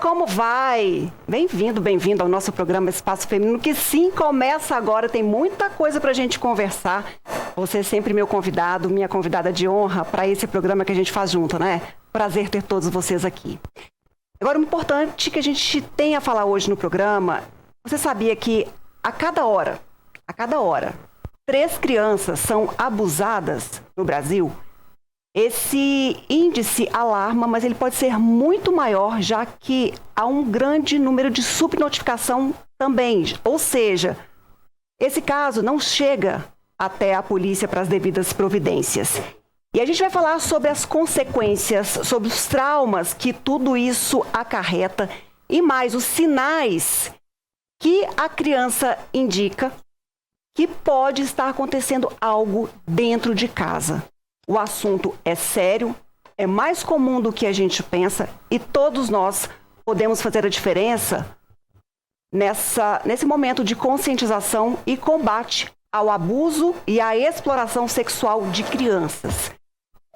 como vai? Bem-vindo ao nosso programa Espaço Feminino, que sim, começa agora, tem muita coisa pra gente conversar. Você é sempre meu convidado, minha convidada de honra para esse programa que a gente faz junto, né? Prazer ter todos vocês aqui. Agora, o importante que a gente tem a falar hoje no programa, você sabia que a cada hora, 3 crianças são abusadas no Brasil? Esse índice alarma, mas ele pode ser muito maior, já que há um grande número de subnotificação também. Ou seja, esse caso não chega até a polícia para as devidas providências. E a gente vai falar sobre as consequências, sobre os traumas que tudo isso acarreta e mais os sinais que a criança indica que pode estar acontecendo algo dentro de casa. O assunto é sério, é mais comum do que a gente pensa e todos nós podemos fazer a diferença nesse momento de conscientização e combate ao abuso e à exploração sexual de crianças.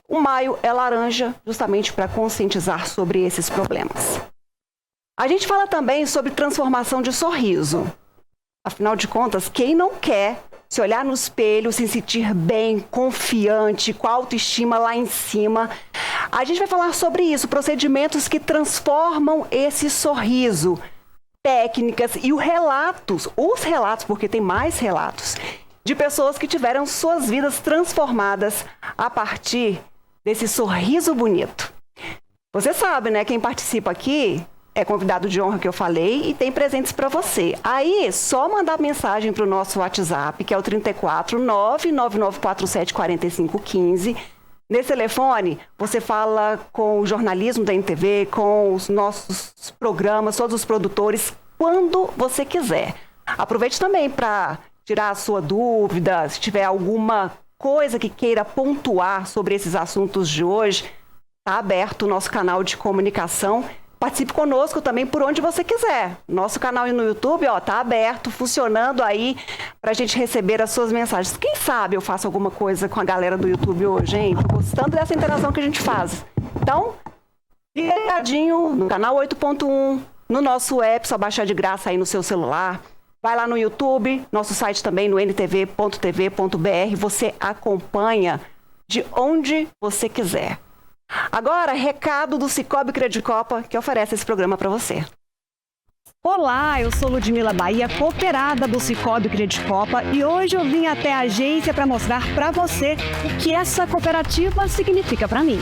O Maio é laranja justamente para conscientizar sobre esses problemas. A gente fala também sobre transformação de sorriso. Afinal de contas, quem não quer se olhar no espelho, se sentir bem, confiante, com a autoestima lá em cima? A gente vai falar sobre isso, procedimentos que transformam esse sorriso, técnicas e os relatos, porque tem mais relatos, de pessoas que tiveram suas vidas transformadas a partir desse sorriso bonito. Você sabe, né? Quem participa aqui é convidado de honra que eu falei e tem presentes para você. Aí, só mandar mensagem para o nosso WhatsApp, que é o 34 99947 4515. Nesse telefone, você fala com o jornalismo da NTV, com os nossos programas, todos os produtores, quando você quiser. Aproveite também para tirar a sua dúvida, se tiver alguma coisa que queira pontuar sobre esses assuntos de hoje, está aberto o nosso canal de comunicação. Participe conosco também por onde você quiser. Nosso canal no YouTube está aberto, funcionando aí para a gente receber as suas mensagens. Quem sabe eu faço alguma coisa com a galera do YouTube hoje, hein? Tô gostando dessa interação que a gente faz. Então, fica ligadinho no canal 8.1, no nosso app, só baixar de graça aí no seu celular. Vai lá no YouTube, nosso site também no ntv.tv.br. Você acompanha de onde você quiser. Agora, recado do Sicoob Credicopa, que oferece esse programa para você. Olá, eu sou Ludmila Bahia, cooperada do Sicoob Credicopa, e hoje eu vim até a agência para mostrar para você o que essa cooperativa significa para mim.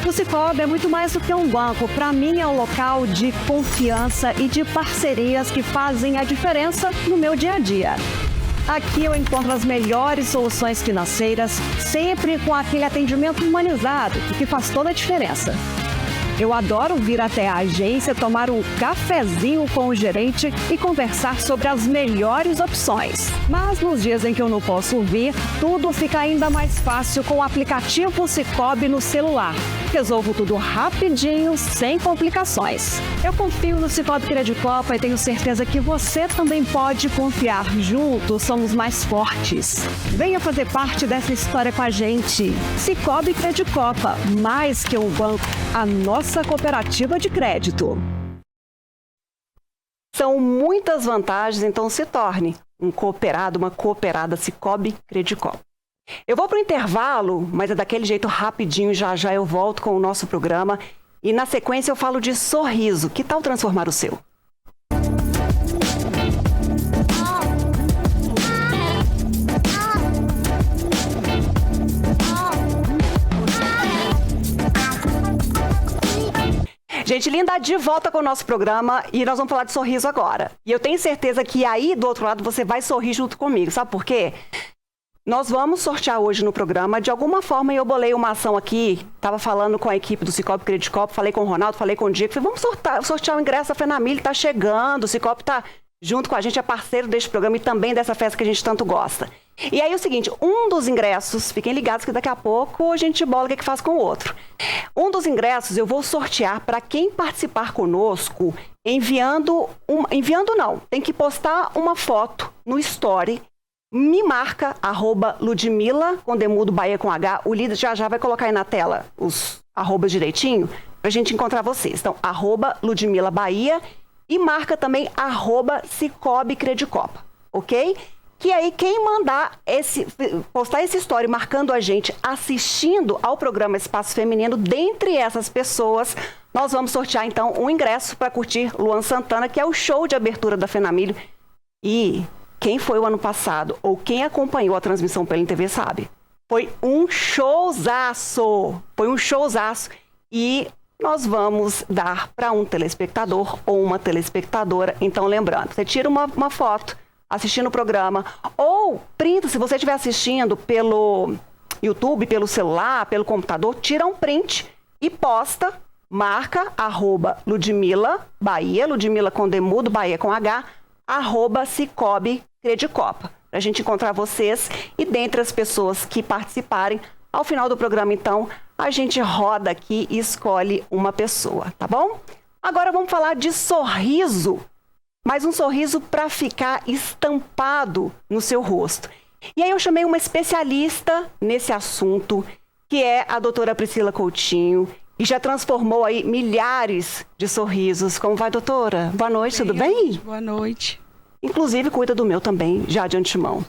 O Sicoob é muito mais do que um banco. Para mim é um local de confiança e de parcerias que fazem a diferença no meu dia a dia. Aqui eu encontro as melhores soluções financeiras, sempre com aquele atendimento humanizado, que faz toda a diferença. Eu adoro vir até a agência, tomar um cafezinho com o gerente e conversar sobre as melhores opções. Mas nos dias em que eu não posso vir, tudo fica ainda mais fácil com o aplicativo Sicoob no celular. Resolvo tudo rapidinho, sem complicações. Eu confio no Sicoob Credicopa e tenho certeza que você também pode confiar. Juntos somos mais fortes. Venha fazer parte dessa história com a gente. Sicoob Credicopa, mais que um banco, a nossa cooperativa de crédito. São muitas vantagens, então se torne um cooperado, uma cooperada Sicoob Credicopa. Eu vou para o intervalo, mas é daquele jeito rapidinho, já já eu volto com o nosso programa. E na sequência eu falo de sorriso. Que tal transformar o seu? Gente linda, de volta com o nosso programa e nós vamos falar de sorriso agora. E eu tenho certeza que aí do outro lado você vai sorrir junto comigo. Sabe por quê? Nós vamos sortear hoje no programa, de alguma forma eu bolei uma ação aqui, estava falando com a equipe do Sicoob Credicopa, falei com o Ronaldo, falei com o Diego, falei, vamos sortear o ingresso da Fenamilha, está chegando, o Sicoob está junto com a gente, é parceiro deste programa e também dessa festa que a gente tanto gosta. E aí é o seguinte, um dos ingressos, fiquem ligados que daqui a pouco a gente bola o que faz com o outro. Um dos ingressos eu vou sortear para quem participar conosco, tem que postar uma foto no Story. Me marca, @Ludmila, com Demudo, Bahia com H. O líder já vai colocar aí na tela os arrobas direitinho. pra gente encontrar vocês. Então, @Ludmila Bahia e marca também @Cicobi Credicopa, ok? Que aí quem mandar postar essa história marcando a gente assistindo ao programa Espaço Feminino, dentre essas pessoas, nós vamos sortear então um ingresso para curtir Luan Santana, que é o show de abertura da Fenamilho. E quem foi o ano passado ou quem acompanhou a transmissão pela TV sabe. Foi um showzaço. E nós vamos dar para um telespectador ou uma telespectadora. Então, lembrando, você tira uma foto assistindo o programa, ou printa, se você estiver assistindo pelo YouTube, pelo celular, pelo computador, tira um print e posta, marca @Ludmila Bahia, Ludmila com D mudo, Bahia com H, @Cicobi Credicopa, para a gente encontrar vocês e dentre as pessoas que participarem, ao final do programa, então, a gente roda aqui e escolhe uma pessoa, tá bom? Agora vamos falar de sorriso. Mas um sorriso para ficar estampado no seu rosto. E aí eu chamei uma especialista nesse assunto, que é a doutora Priscila Coutinho, e já transformou aí milhares de sorrisos. Como vai, doutora? Boa noite, tudo bem? Boa noite. Inclusive, cuida do meu também, já de antemão.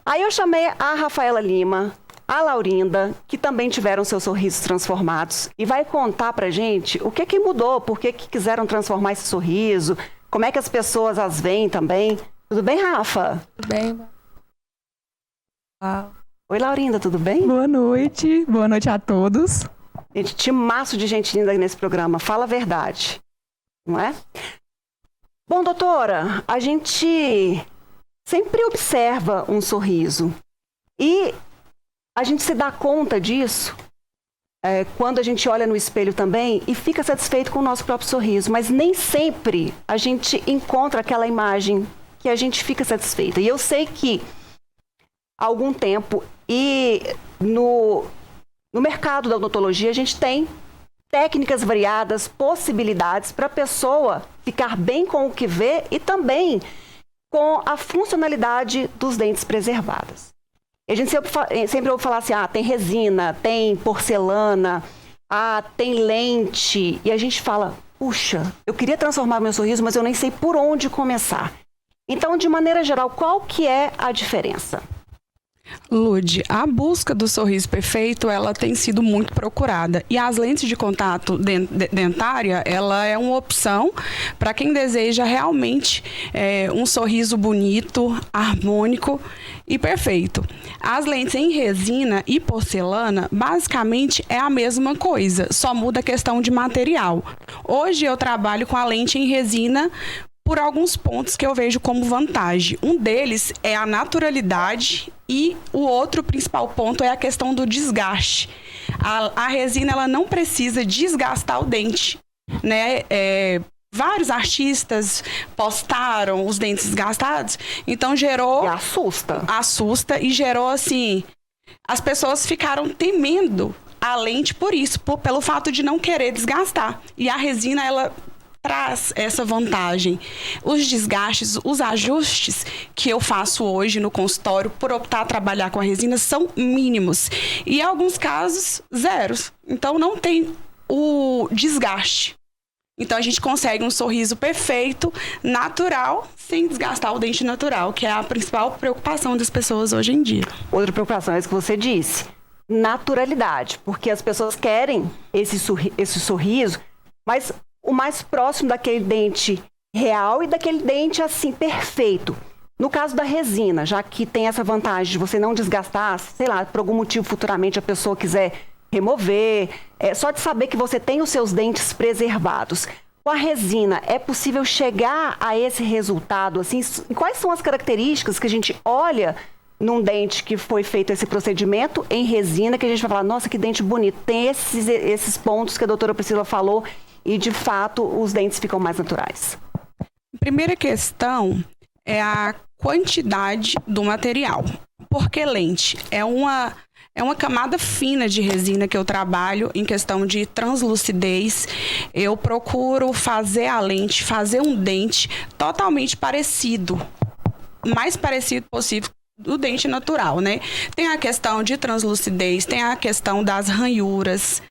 Aí eu chamei a Rafaela Lima, a Laurinda, que também tiveram seus sorrisos transformados, e vai contar pra gente o que mudou, por que quiseram transformar esse sorriso, como é que as pessoas as veem também. Tudo bem, Rafa? Tudo bem. Oi, Laurinda, tudo bem? Boa noite a todos. Gente, timaço de gente linda nesse programa, fala a verdade, não é? Bom, doutora, a gente sempre observa um sorriso e a gente se dá conta disso quando a gente olha no espelho também e fica satisfeito com o nosso próprio sorriso, mas nem sempre a gente encontra aquela imagem que a gente fica satisfeita. E eu sei que há algum tempo e no mercado da odontologia a gente tem técnicas variadas, possibilidades para a pessoa ficar bem com o que vê e também com a funcionalidade dos dentes preservadas. A gente sempre ouve falar assim, tem resina, tem porcelana, tem lente. E a gente fala, puxa, eu queria transformar meu sorriso, mas eu nem sei por onde começar. Então, de maneira geral, qual que é a diferença? Lud, a busca do sorriso perfeito, ela tem sido muito procurada. E as lentes de contato dentária, ela é uma opção para quem deseja realmente um sorriso bonito, harmônico e perfeito. As lentes em resina e porcelana, basicamente é a mesma coisa, só muda a questão de material. Hoje eu trabalho com a lente em resina por alguns pontos que eu vejo como vantagem. Um deles é a naturalidade e o outro principal ponto é a questão do desgaste. A resina, ela não precisa desgastar o dente, né? Vários artistas postaram os dentes desgastados, então gerou... E assusta. Assusta e gerou, assim... As pessoas ficaram temendo a lente por isso, pelo fato de não querer desgastar. E a resina, ela traz essa vantagem. Os desgastes, os ajustes que eu faço hoje no consultório por optar a trabalhar com a resina são mínimos. E em alguns casos, zeros. Então não tem o desgaste. Então a gente consegue um sorriso perfeito, natural, sem desgastar o dente natural, que é a principal preocupação das pessoas hoje em dia. Outra preocupação é isso que você disse, naturalidade, porque as pessoas querem esse sorriso, mas o mais próximo daquele dente real e daquele dente assim perfeito. No caso da resina, já que tem essa vantagem de você não desgastar, sei lá, por algum motivo futuramente a pessoa quiser remover, só de saber que você tem os seus dentes preservados. Com a resina, é possível chegar a esse resultado? Assim, quais são as características que a gente olha num dente que foi feito esse procedimento em resina, que a gente vai falar, nossa, que dente bonito. Tem esses pontos que a doutora Priscila falou e, de fato, os dentes ficam mais naturais. A primeira questão é a quantidade do material. Porque lente é uma camada fina de resina que eu trabalho em questão de translucidez. Eu procuro fazer a lente, fazer um dente totalmente parecido, mais parecido possível do dente natural, né? Tem a questão de translucidez, tem a questão das ranhuras,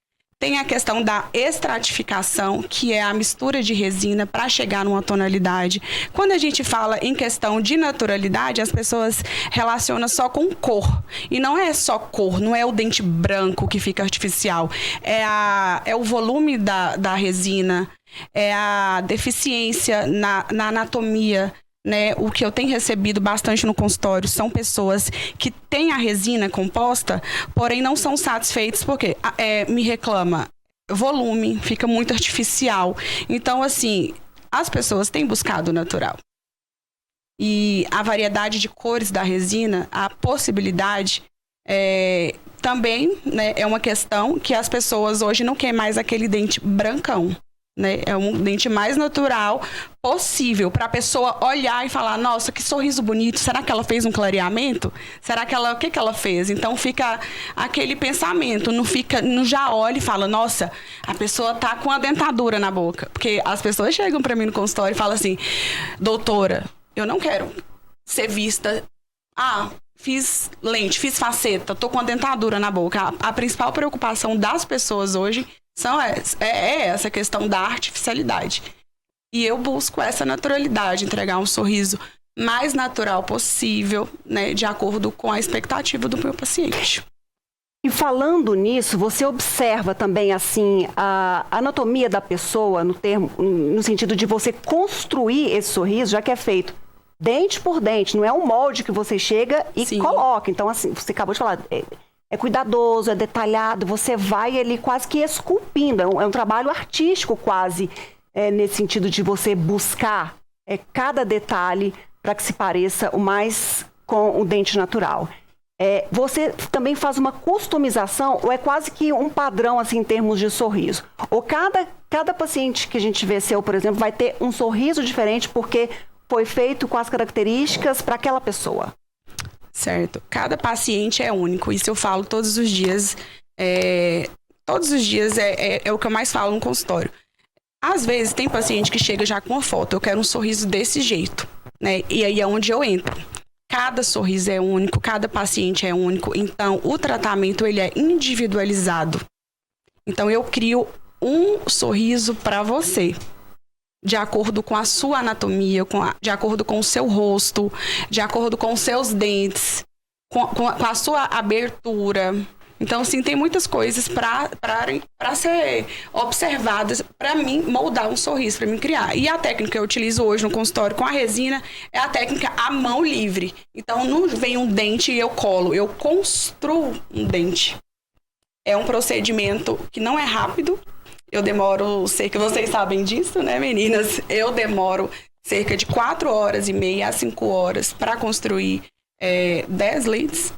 Tem a questão da estratificação, que é a mistura de resina para chegar numa tonalidade. Quando a gente fala em questão de naturalidade, as pessoas relacionam só com cor. E não é só cor, não é o dente branco que fica artificial. É o volume da resina, é a deficiência na anatomia. Né, o que eu tenho recebido bastante no consultório são pessoas que têm a resina composta, porém não são satisfeitos porque me reclama volume, fica muito artificial. Então, assim, as pessoas têm buscado o natural. E a variedade de cores da resina, a possibilidade, também, né, é uma questão que as pessoas hoje não querem mais aquele dente brancão. Né? É um dente mais natural possível para a pessoa olhar e falar, nossa, que sorriso bonito, será que ela fez um clareamento? Será que o que ela fez? Então fica aquele pensamento, não já olha e fala, nossa, a pessoa tá com a dentadura na boca. Porque as pessoas chegam para mim no consultório e falam assim, doutora, eu não quero ser vista, fiz lente, fiz faceta, tô com a dentadura na boca. A principal preocupação das pessoas hoje é essa questão da artificialidade. E eu busco essa naturalidade, entregar um sorriso mais natural possível, né, de acordo com a expectativa do meu paciente. E falando nisso, você observa também assim a anatomia da pessoa no sentido de você construir esse sorriso, já que é feito dente por dente, não é um molde que você chega e Sim. coloca. Então, assim, você acabou de falar, é cuidadoso, é detalhado, você vai ali quase que esculpindo, é um trabalho artístico quase, nesse sentido de você buscar cada detalhe para que se pareça o mais com o dente natural. Você também faz uma customização, ou é quase que um padrão assim, em termos de sorriso? Ou cada paciente que a gente vê seu, por exemplo, vai ter um sorriso diferente porque foi feito com as características para aquela pessoa? Certo. Cada paciente é único. Isso eu falo todos os dias. Todos os dias é o que eu mais falo no consultório. Às vezes tem paciente que chega já com uma foto. Eu quero um sorriso desse jeito. Né? E aí é onde eu entro. Cada sorriso é único, cada paciente é único. Então, o tratamento ele é individualizado. Então, eu crio um sorriso para você. De acordo com a sua anatomia, de acordo com o seu rosto, de acordo com os seus dentes, com a sua abertura. Então, sim, tem muitas coisas para ser observadas, para mim moldar um sorriso, para mim criar. E a técnica que eu utilizo hoje no consultório com a resina é a técnica à mão livre. Então, não vem um dente e eu colo, eu construo um dente. É um procedimento que não é rápido. Eu demoro cerca, vocês sabem disso, né, meninas? Eu demoro cerca de 4h30 a 5 horas para construir 10 lentes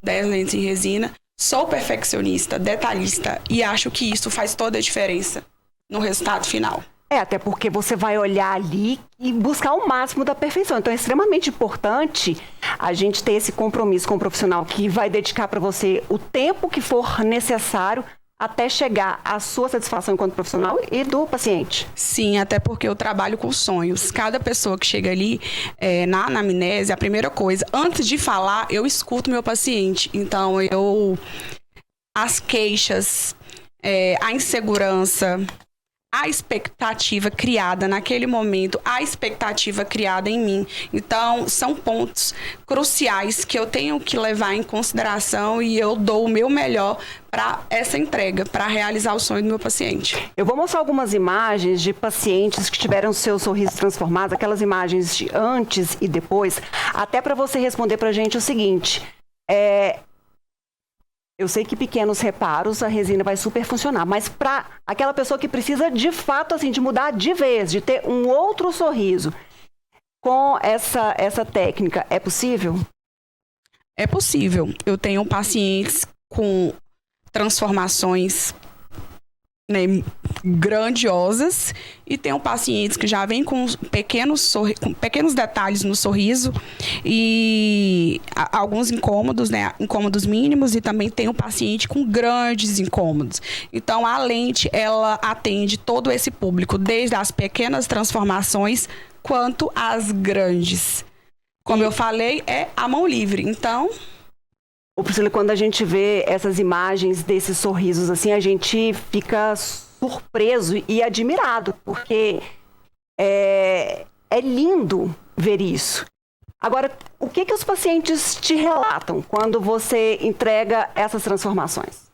em resina. Sou perfeccionista, detalhista e acho que isso faz toda a diferença no resultado final. Até porque você vai olhar ali e buscar o máximo da perfeição. Então é extremamente importante a gente ter esse compromisso com o profissional que vai dedicar para você o tempo que for necessário até chegar à sua satisfação enquanto profissional e do paciente. Sim, até porque eu trabalho com sonhos. Cada pessoa que chega ali na anamnese, a primeira coisa, antes de falar, eu escuto meu paciente. Então, as queixas, a insegurança, a expectativa criada naquele momento, a expectativa criada em mim. Então, são pontos cruciais que eu tenho que levar em consideração e eu dou o meu melhor para essa entrega, para realizar o sonho do meu paciente. Eu vou mostrar algumas imagens de pacientes que tiveram seus sorrisos transformados, aquelas imagens de antes e depois, até para você responder para a gente o seguinte, eu sei que pequenos reparos a resina vai super funcionar, mas para aquela pessoa que precisa de fato assim, de mudar de vez, de ter um outro sorriso, com essa técnica, é possível? É possível. Eu tenho pacientes com transformações, né, grandiosas e tenho pacientes que já vêm com pequenos detalhes no sorriso e alguns incômodos, né, incômodos mínimos, e também tenho paciente com grandes incômodos. Então a lente ela atende todo esse público, desde as pequenas transformações quanto às grandes. Como eu falei, é a mão livre. Então Priscila, quando a gente vê essas imagens desses sorrisos assim, a gente fica surpreso e admirado, porque é lindo ver isso. Agora, o que os pacientes te relatam quando você entrega essas transformações?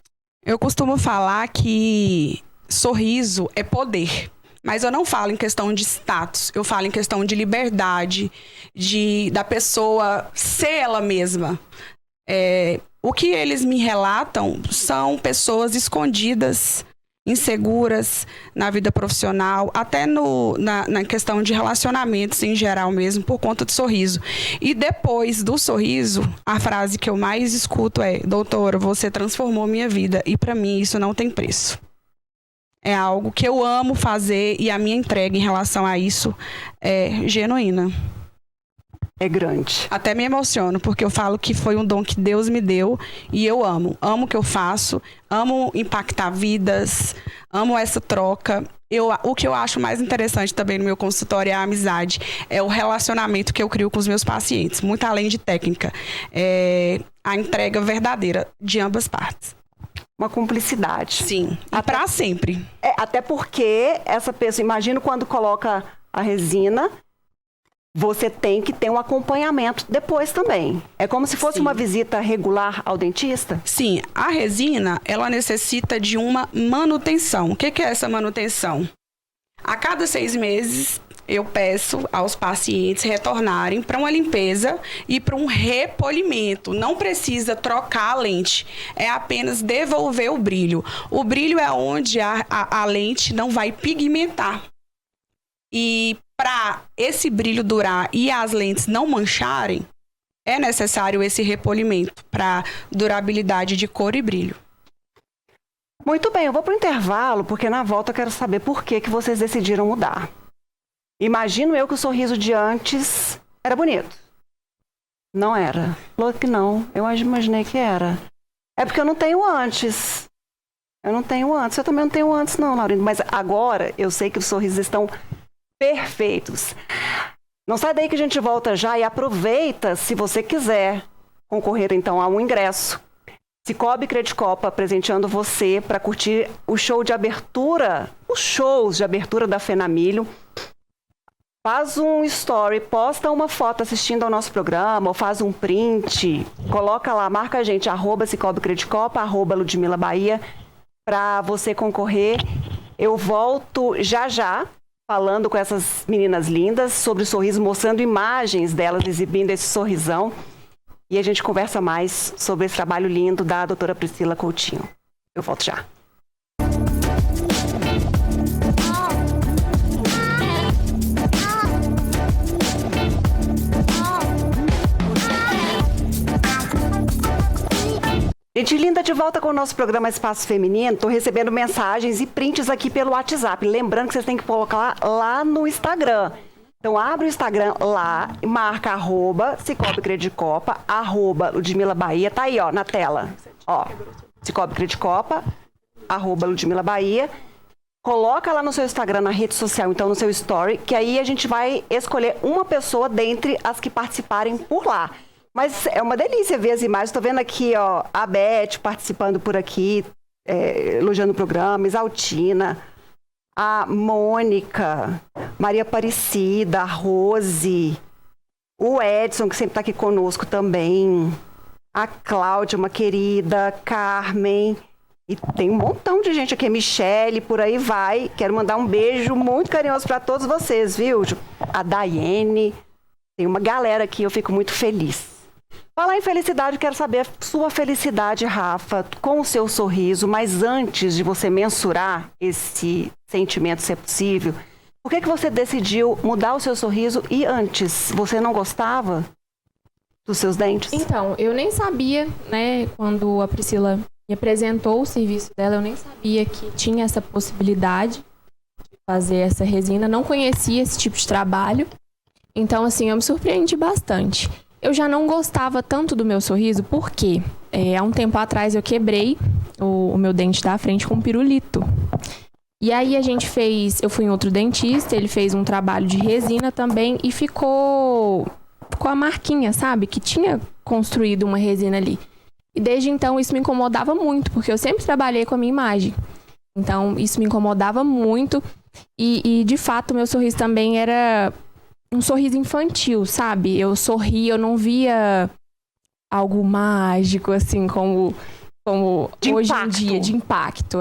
Eu costumo falar que sorriso é poder. Mas eu não falo em questão de status, eu falo em questão de liberdade, da pessoa ser ela mesma. O que eles me relatam são pessoas escondidas, inseguras na vida profissional, até na questão de relacionamentos em geral mesmo, por conta do sorriso. E depois do sorriso, a frase que eu mais escuto é: doutora, você transformou minha vida, e para mim isso não tem preço. É algo que eu amo fazer e a minha entrega em relação a isso é genuína. É grande. Até me emociono, porque eu falo que foi um dom que Deus me deu e eu amo. Amo o que eu faço, amo impactar vidas, amo essa troca. O que eu acho mais interessante também no meu consultório é a amizade, é o relacionamento que eu crio com os meus pacientes, muito além de técnica. É a entrega verdadeira de ambas partes. Uma cumplicidade. Sim, e para sempre. Até porque essa pessoa, imagino quando coloca a resina, você tem que ter um acompanhamento depois também. É como se fosse uma visita regular ao dentista? Sim, a resina, ela necessita de uma manutenção. O que é essa manutenção? A cada 6 meses, eu peço aos pacientes retornarem para uma limpeza e para um repolimento. Não precisa trocar a lente, é apenas devolver o brilho. O brilho é onde a lente não vai pigmentar. E para esse brilho durar e as lentes não mancharem, é necessário esse repolimento para durabilidade de cor e brilho. Muito bem, eu vou para o intervalo, porque na volta eu quero saber por que vocês decidiram mudar. Imagino eu que o sorriso de antes era bonito. Não era. Falou que não. Eu imaginei que era. É porque eu não tenho antes. Eu também não tenho antes não, Laurindo. Mas agora eu sei que os sorrisos estão perfeitos. Não sai daí que a gente volta já e aproveita, se você quiser concorrer então a um ingresso. Cicobi Credicopa presenteando você para curtir o show de abertura, os shows de abertura da Fenamilho. Faz um story, posta uma foto assistindo ao nosso programa, ou faz um print, coloca lá, marca a gente, @Cicobi Credicopa, @Ludmila Bahia, para você concorrer. Eu volto já falando com essas meninas lindas sobre o sorriso, mostrando imagens delas exibindo esse sorrisão. E a gente conversa mais sobre esse trabalho lindo da doutora Priscila Coutinho. Eu volto já. Gente linda, de volta com o nosso programa Espaço Feminino. Estou recebendo mensagens e prints aqui pelo WhatsApp. Lembrando que vocês têm que colocar lá no Instagram. Então abre o Instagram lá, marca @Cicobi Credicopa, @Ludmila Bahia. Tá aí, ó, na tela. Ó, Cicobi Credicopa, @Ludmila Bahia. Coloca lá no seu Instagram, na rede social, então no seu story, que aí a gente vai escolher uma pessoa dentre as que participarem por lá. Mas é uma delícia ver as imagens. Estou vendo aqui, ó, a Beth participando por aqui, elogiando o programa, Isaltina, a Mônica, Maria Aparecida, a Rose, o Edson, que sempre está aqui conosco também, a Cláudia, uma querida, Carmen, e tem um montão de gente aqui, Michele, por aí vai. Quero mandar um beijo muito carinhoso para todos vocês, viu? A Daiane, tem uma galera aqui, eu fico muito feliz. Falar em felicidade, quero saber a sua felicidade, Rafa, com o seu sorriso, mas antes de você mensurar esse sentimento, se é possível, por que você decidiu mudar o seu sorriso e antes você não gostava dos seus dentes? Então, eu nem sabia, né, quando a Priscila me apresentou o serviço dela, eu nem sabia que tinha essa possibilidade de fazer essa resina, não conhecia esse tipo de trabalho, então, assim, eu me surpreendi bastante. Eu já não gostava tanto do meu sorriso, porque há um tempo atrás eu quebrei o meu dente da frente com um pirulito. E aí eu fui em outro dentista, ele fez um trabalho de resina também e ficou a marquinha, sabe? Que tinha construído uma resina ali. E desde então isso me incomodava muito, porque eu sempre trabalhei com a minha imagem. Então isso me incomodava muito. E de fato, meu sorriso também era um sorriso infantil, sabe? Eu sorria, eu não via algo mágico, assim, como hoje em dia, de impacto,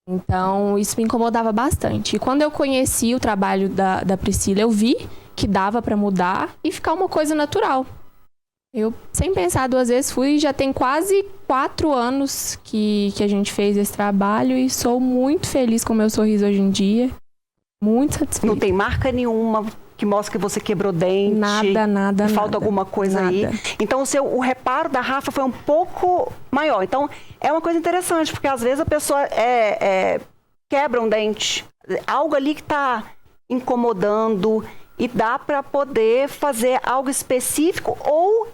Então, isso me incomodava bastante. E quando eu conheci o trabalho da Priscila, eu vi que dava pra mudar e ficar uma coisa natural. Eu, sem pensar duas vezes, fui. Já tem quase 4 anos que a gente fez esse trabalho e sou muito feliz com o meu sorriso hoje em dia. Muito satisfeita. Não tem marca nenhuma que mostra que você quebrou dente? Nada. Falta alguma coisa aí? Então, o reparo da Rafa foi um pouco maior. Então, é uma coisa interessante, porque às vezes a pessoa quebra um dente. Algo ali que está incomodando e dá para poder fazer algo específico. Ou,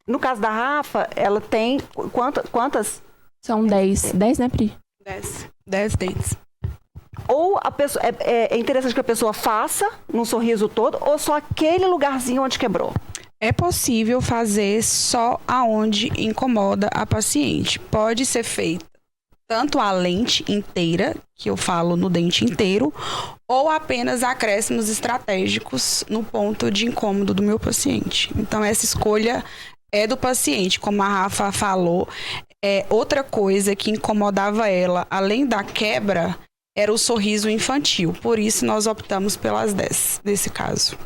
no caso da Rafa, ela tem quantas? São 10. 10, né, Pri? 10 dentes. Ou a pessoa, é interessante que a pessoa faça no sorriso todo, ou só aquele lugarzinho onde quebrou? É possível fazer só aonde incomoda a paciente. Pode ser feita tanto a lente inteira, que eu falo no dente inteiro, ou apenas acréscimos estratégicos no ponto de incômodo do meu paciente. Então, essa escolha é do paciente, como a Rafa falou. Outra coisa que incomodava ela, além da quebra, era o sorriso infantil. Por isso, nós optamos pelas 10, nesse caso.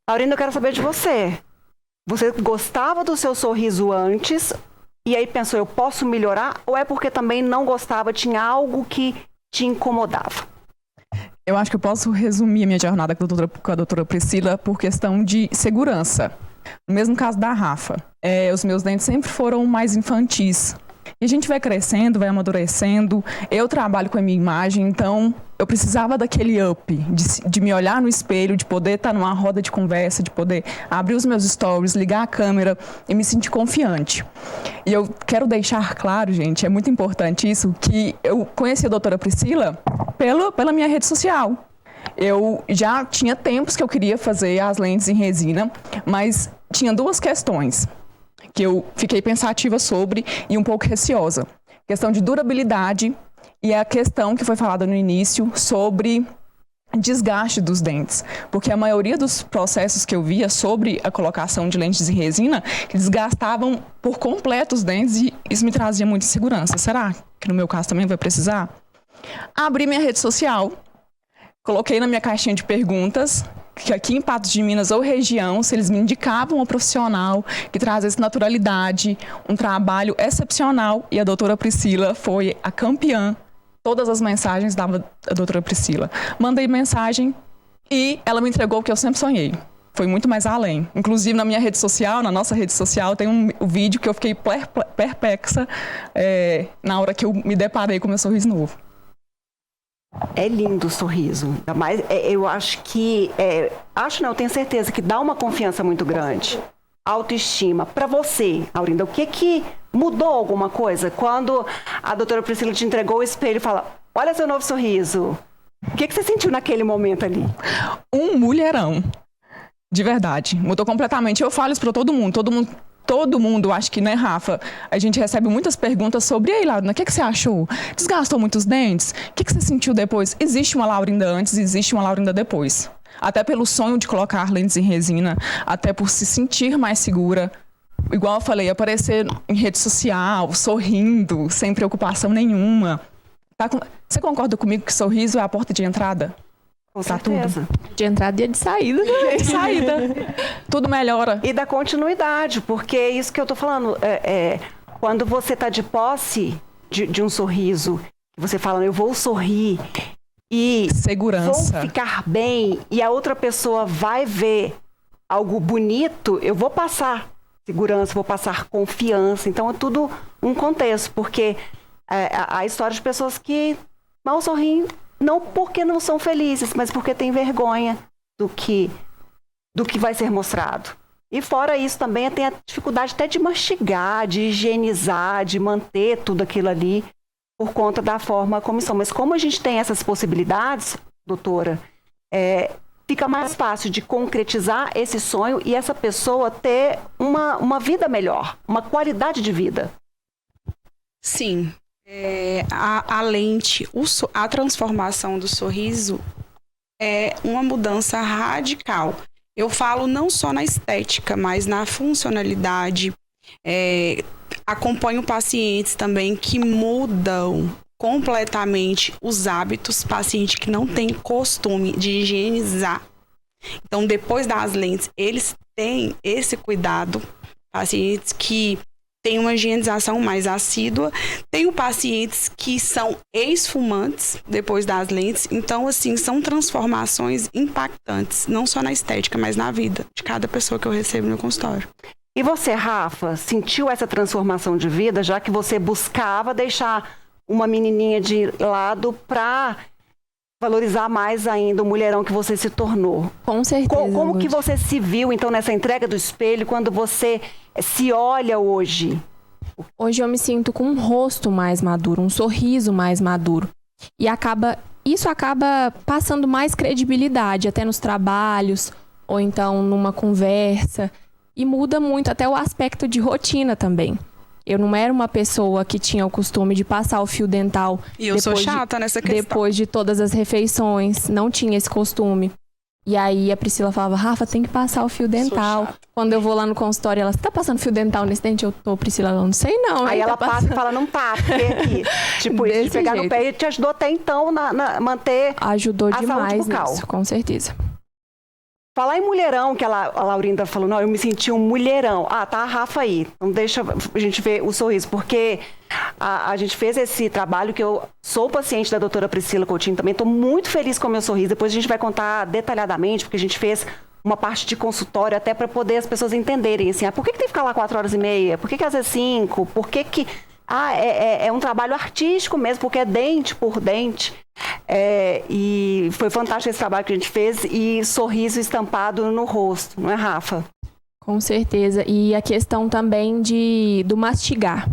Aurinda, eu quero saber de você. Você gostava do seu sorriso antes e aí pensou, eu posso melhorar? Ou é porque também não gostava, tinha algo que te incomodava? Eu acho que eu posso resumir a minha jornada com a doutora Priscila por questão de segurança. No mesmo caso da Rafa, os meus dentes sempre foram mais infantis. E a gente vai crescendo, vai amadurecendo. Eu trabalho com a minha imagem, então eu precisava daquele up, de me olhar no espelho, de poder estar numa roda de conversa, de poder abrir os meus stories, ligar a câmera e me sentir confiante. E eu quero deixar claro, gente, é muito importante isso, que eu conheci a doutora Priscila pela minha rede social. Eu já tinha tempos que eu queria fazer as lentes em resina, mas tinha 2 questões que eu fiquei pensativa sobre e um pouco receosa. Questão de durabilidade e a questão que foi falada no início sobre desgaste dos dentes. Porque a maioria dos processos que eu via sobre a colocação de lentes em resina, que desgastavam por completo os dentes e isso me trazia muita insegurança. Será que no meu caso também vai precisar? Abri minha rede social, coloquei na minha caixinha de perguntas que aqui em Patos de Minas ou região, se eles me indicavam um profissional que trazesse naturalidade, um trabalho excepcional, e a doutora Priscila foi a campeã. Todas as mensagens dava a doutora Priscila. Mandei mensagem e ela me entregou o que eu sempre sonhei. Foi muito mais além. Inclusive na minha rede social, na nossa rede social, tem um vídeo que eu fiquei perplexa na hora que eu me deparei com o meu sorriso novo. É lindo o sorriso. Mas eu acho que... eu tenho certeza que dá uma confiança muito grande. Autoestima. Para você, Aurinda, o que mudou alguma coisa? Quando a doutora Priscila te entregou o espelho e fala, olha seu novo sorriso. O que você sentiu naquele momento ali? Um mulherão. De verdade. Mudou completamente. Eu falo isso para todo mundo, acho que, né, Rafa? A gente recebe muitas perguntas sobre, e aí, Laurinda, o que você achou? Desgastou muitos dentes? O que você sentiu depois? Existe uma Laurinda antes, existe uma Laurinda depois. Até pelo sonho de colocar lentes em resina, até por se sentir mais segura. Igual eu falei, aparecer em rede social, sorrindo, sem preocupação nenhuma. Você concorda comigo que sorriso é a porta de entrada? Com certeza. Tudo. De entrada e de saída. De saída. Tudo melhora. E da continuidade, porque é isso que eu tô falando. Quando você tá de posse de um sorriso, você fala, eu vou sorrir e segurança. Vou ficar bem, e a outra pessoa vai ver algo bonito, eu vou passar segurança, vou passar confiança. Então é tudo um contexto, porque a história de pessoas que mal sorriem, não porque não são felizes, mas porque têm vergonha do que vai ser mostrado. E fora isso também tem a dificuldade até de mastigar, de higienizar, de manter tudo aquilo ali por conta da forma como são. Mas como a gente tem essas possibilidades, doutora, fica mais fácil de concretizar esse sonho e essa pessoa ter uma vida melhor, uma qualidade de vida. Sim. A lente, a transformação do sorriso é uma mudança radical. Eu falo não só na estética, mas na funcionalidade. Acompanho pacientes também que mudam completamente os hábitos, paciente que não tem costume de higienizar. Então, depois das lentes, eles têm esse cuidado. Pacientes que têm uma higienização mais assídua. Tenho pacientes que são ex-fumantes depois das lentes. Então, assim, são transformações impactantes, não só na estética, mas na vida de cada pessoa que eu recebo no consultório. E você, Rafa, sentiu essa transformação de vida, já que você buscava deixar uma menininha de lado para valorizar mais ainda o mulherão que você se tornou? Com certeza. Como que você se viu, então, nessa entrega do espelho, quando você se olha hoje? Hoje eu me sinto com um rosto mais maduro, um sorriso mais maduro. E isso acaba passando mais credibilidade, até nos trabalhos, ou então numa conversa. E muda muito até o aspecto de rotina também. Eu não era uma pessoa que tinha o costume de passar o fio dental. E eu sou chata nessa questão. Depois de todas as refeições, não tinha esse costume. E aí a Priscila falava, Rafa, tem que passar o fio dental. Quando eu vou lá no consultório, ela, você tá passando fio dental nesse dente? Eu tô, Priscila, eu não sei não. Aí ela passa e fala, não tá, porque aqui. Tipo, isso de pegar no pé, e te ajudou até então na manter ajudou a demais saúde bucal. nisso, com certeza. Falar em mulherão, que a Laurinda falou, não, eu me senti um mulherão. Ah, tá a Rafa aí. Então deixa a gente ver o sorriso, porque a gente fez esse trabalho, que eu sou paciente da doutora Priscila Coutinho também, estou muito feliz com o meu sorriso. Depois a gente vai contar detalhadamente, porque a gente fez uma parte de consultório até para poder as pessoas entenderem, assim, por que tem que ficar lá 4h30? Por que às vezes 5? Por que... é um trabalho artístico mesmo, porque é dente por dente. E foi fantástico esse trabalho que a gente fez, e sorriso estampado no rosto, não é, Rafa? Com certeza. E a questão também do mastigar.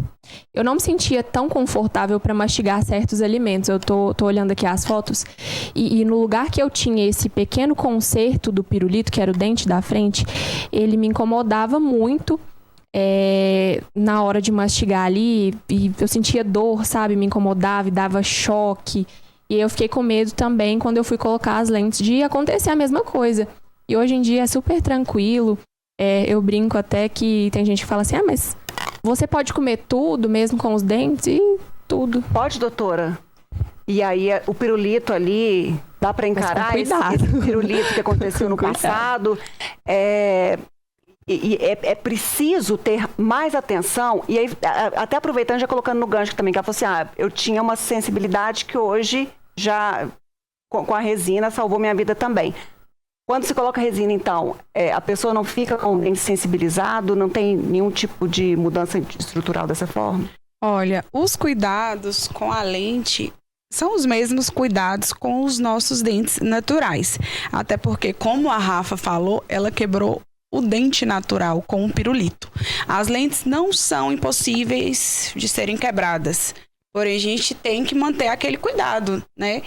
Eu não me sentia tão confortável para mastigar certos alimentos. Eu tô olhando aqui as fotos. E no lugar que eu tinha esse pequeno conserto do pirulito, que era o dente da frente, ele me incomodava muito. Na hora de mastigar ali, e eu sentia dor, sabe? Me incomodava e dava choque. E eu fiquei com medo também, quando eu fui colocar as lentes, de acontecer a mesma coisa. E hoje em dia é super tranquilo. Eu brinco até que tem gente que fala assim, mas você pode comer tudo, mesmo com os dentes? E tudo. Pode, doutora? E aí o pirulito ali, dá para encarar esse pirulito que aconteceu no passado? E é preciso ter mais atenção, e aí, até aproveitando, já colocando no gancho também, que ela falou assim, eu tinha uma sensibilidade que hoje já, com a resina, salvou minha vida também. Quando se coloca resina, então, a pessoa não fica com o dente sensibilizado, não tem nenhum tipo de mudança estrutural dessa forma? Olha, os cuidados com a lente são os mesmos cuidados com os nossos dentes naturais. Até porque, como a Rafa falou, ela quebrou o dente natural com o pirulito. As lentes não são impossíveis de serem quebradas, porém a gente tem que manter aquele cuidado, né?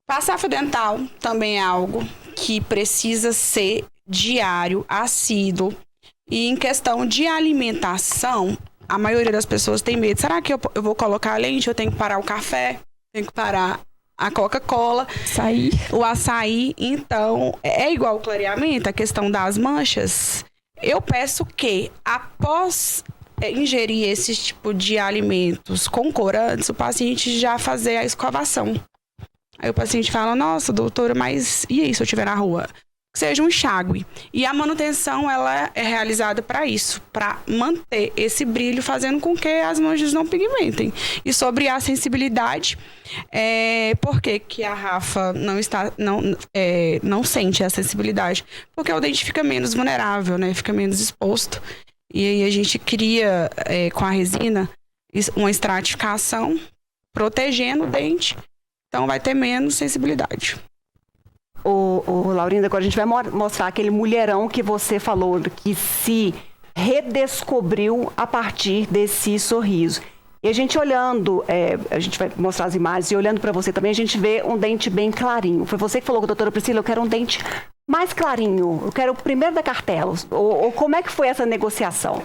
Passar fio dental também é algo que precisa ser diário, assíduo. E em questão de alimentação, a maioria das pessoas tem medo. Será que eu vou colocar a lente? Eu tenho que parar o café? Tenho que parar a Coca-Cola, o açaí. Então, é igual o clareamento, a questão das manchas. Eu peço que, após ingerir esse tipo de alimentos com corantes, o paciente já fazer a escovação. Aí o paciente fala, nossa, doutora, mas e aí se eu estiver na rua? Que seja um enxágue. E a manutenção, ela é realizada para isso, para manter esse brilho, fazendo com que as manchas não pigmentem. E sobre a sensibilidade, por que a Rafa não sente a sensibilidade? Porque o dente fica menos vulnerável, né? Fica menos exposto. E aí a gente cria, com a resina, uma estratificação, protegendo o dente. Então vai ter menos sensibilidade. Laurinda, agora a gente vai mostrar aquele mulherão que você falou, que se redescobriu a partir desse sorriso. E a gente olhando, a gente vai mostrar as imagens, e olhando para você também, a gente vê um dente bem clarinho. Foi você que falou, doutora Priscila, eu quero um dente mais clarinho, eu quero o primeiro da cartela. Ou como é que foi essa negociação?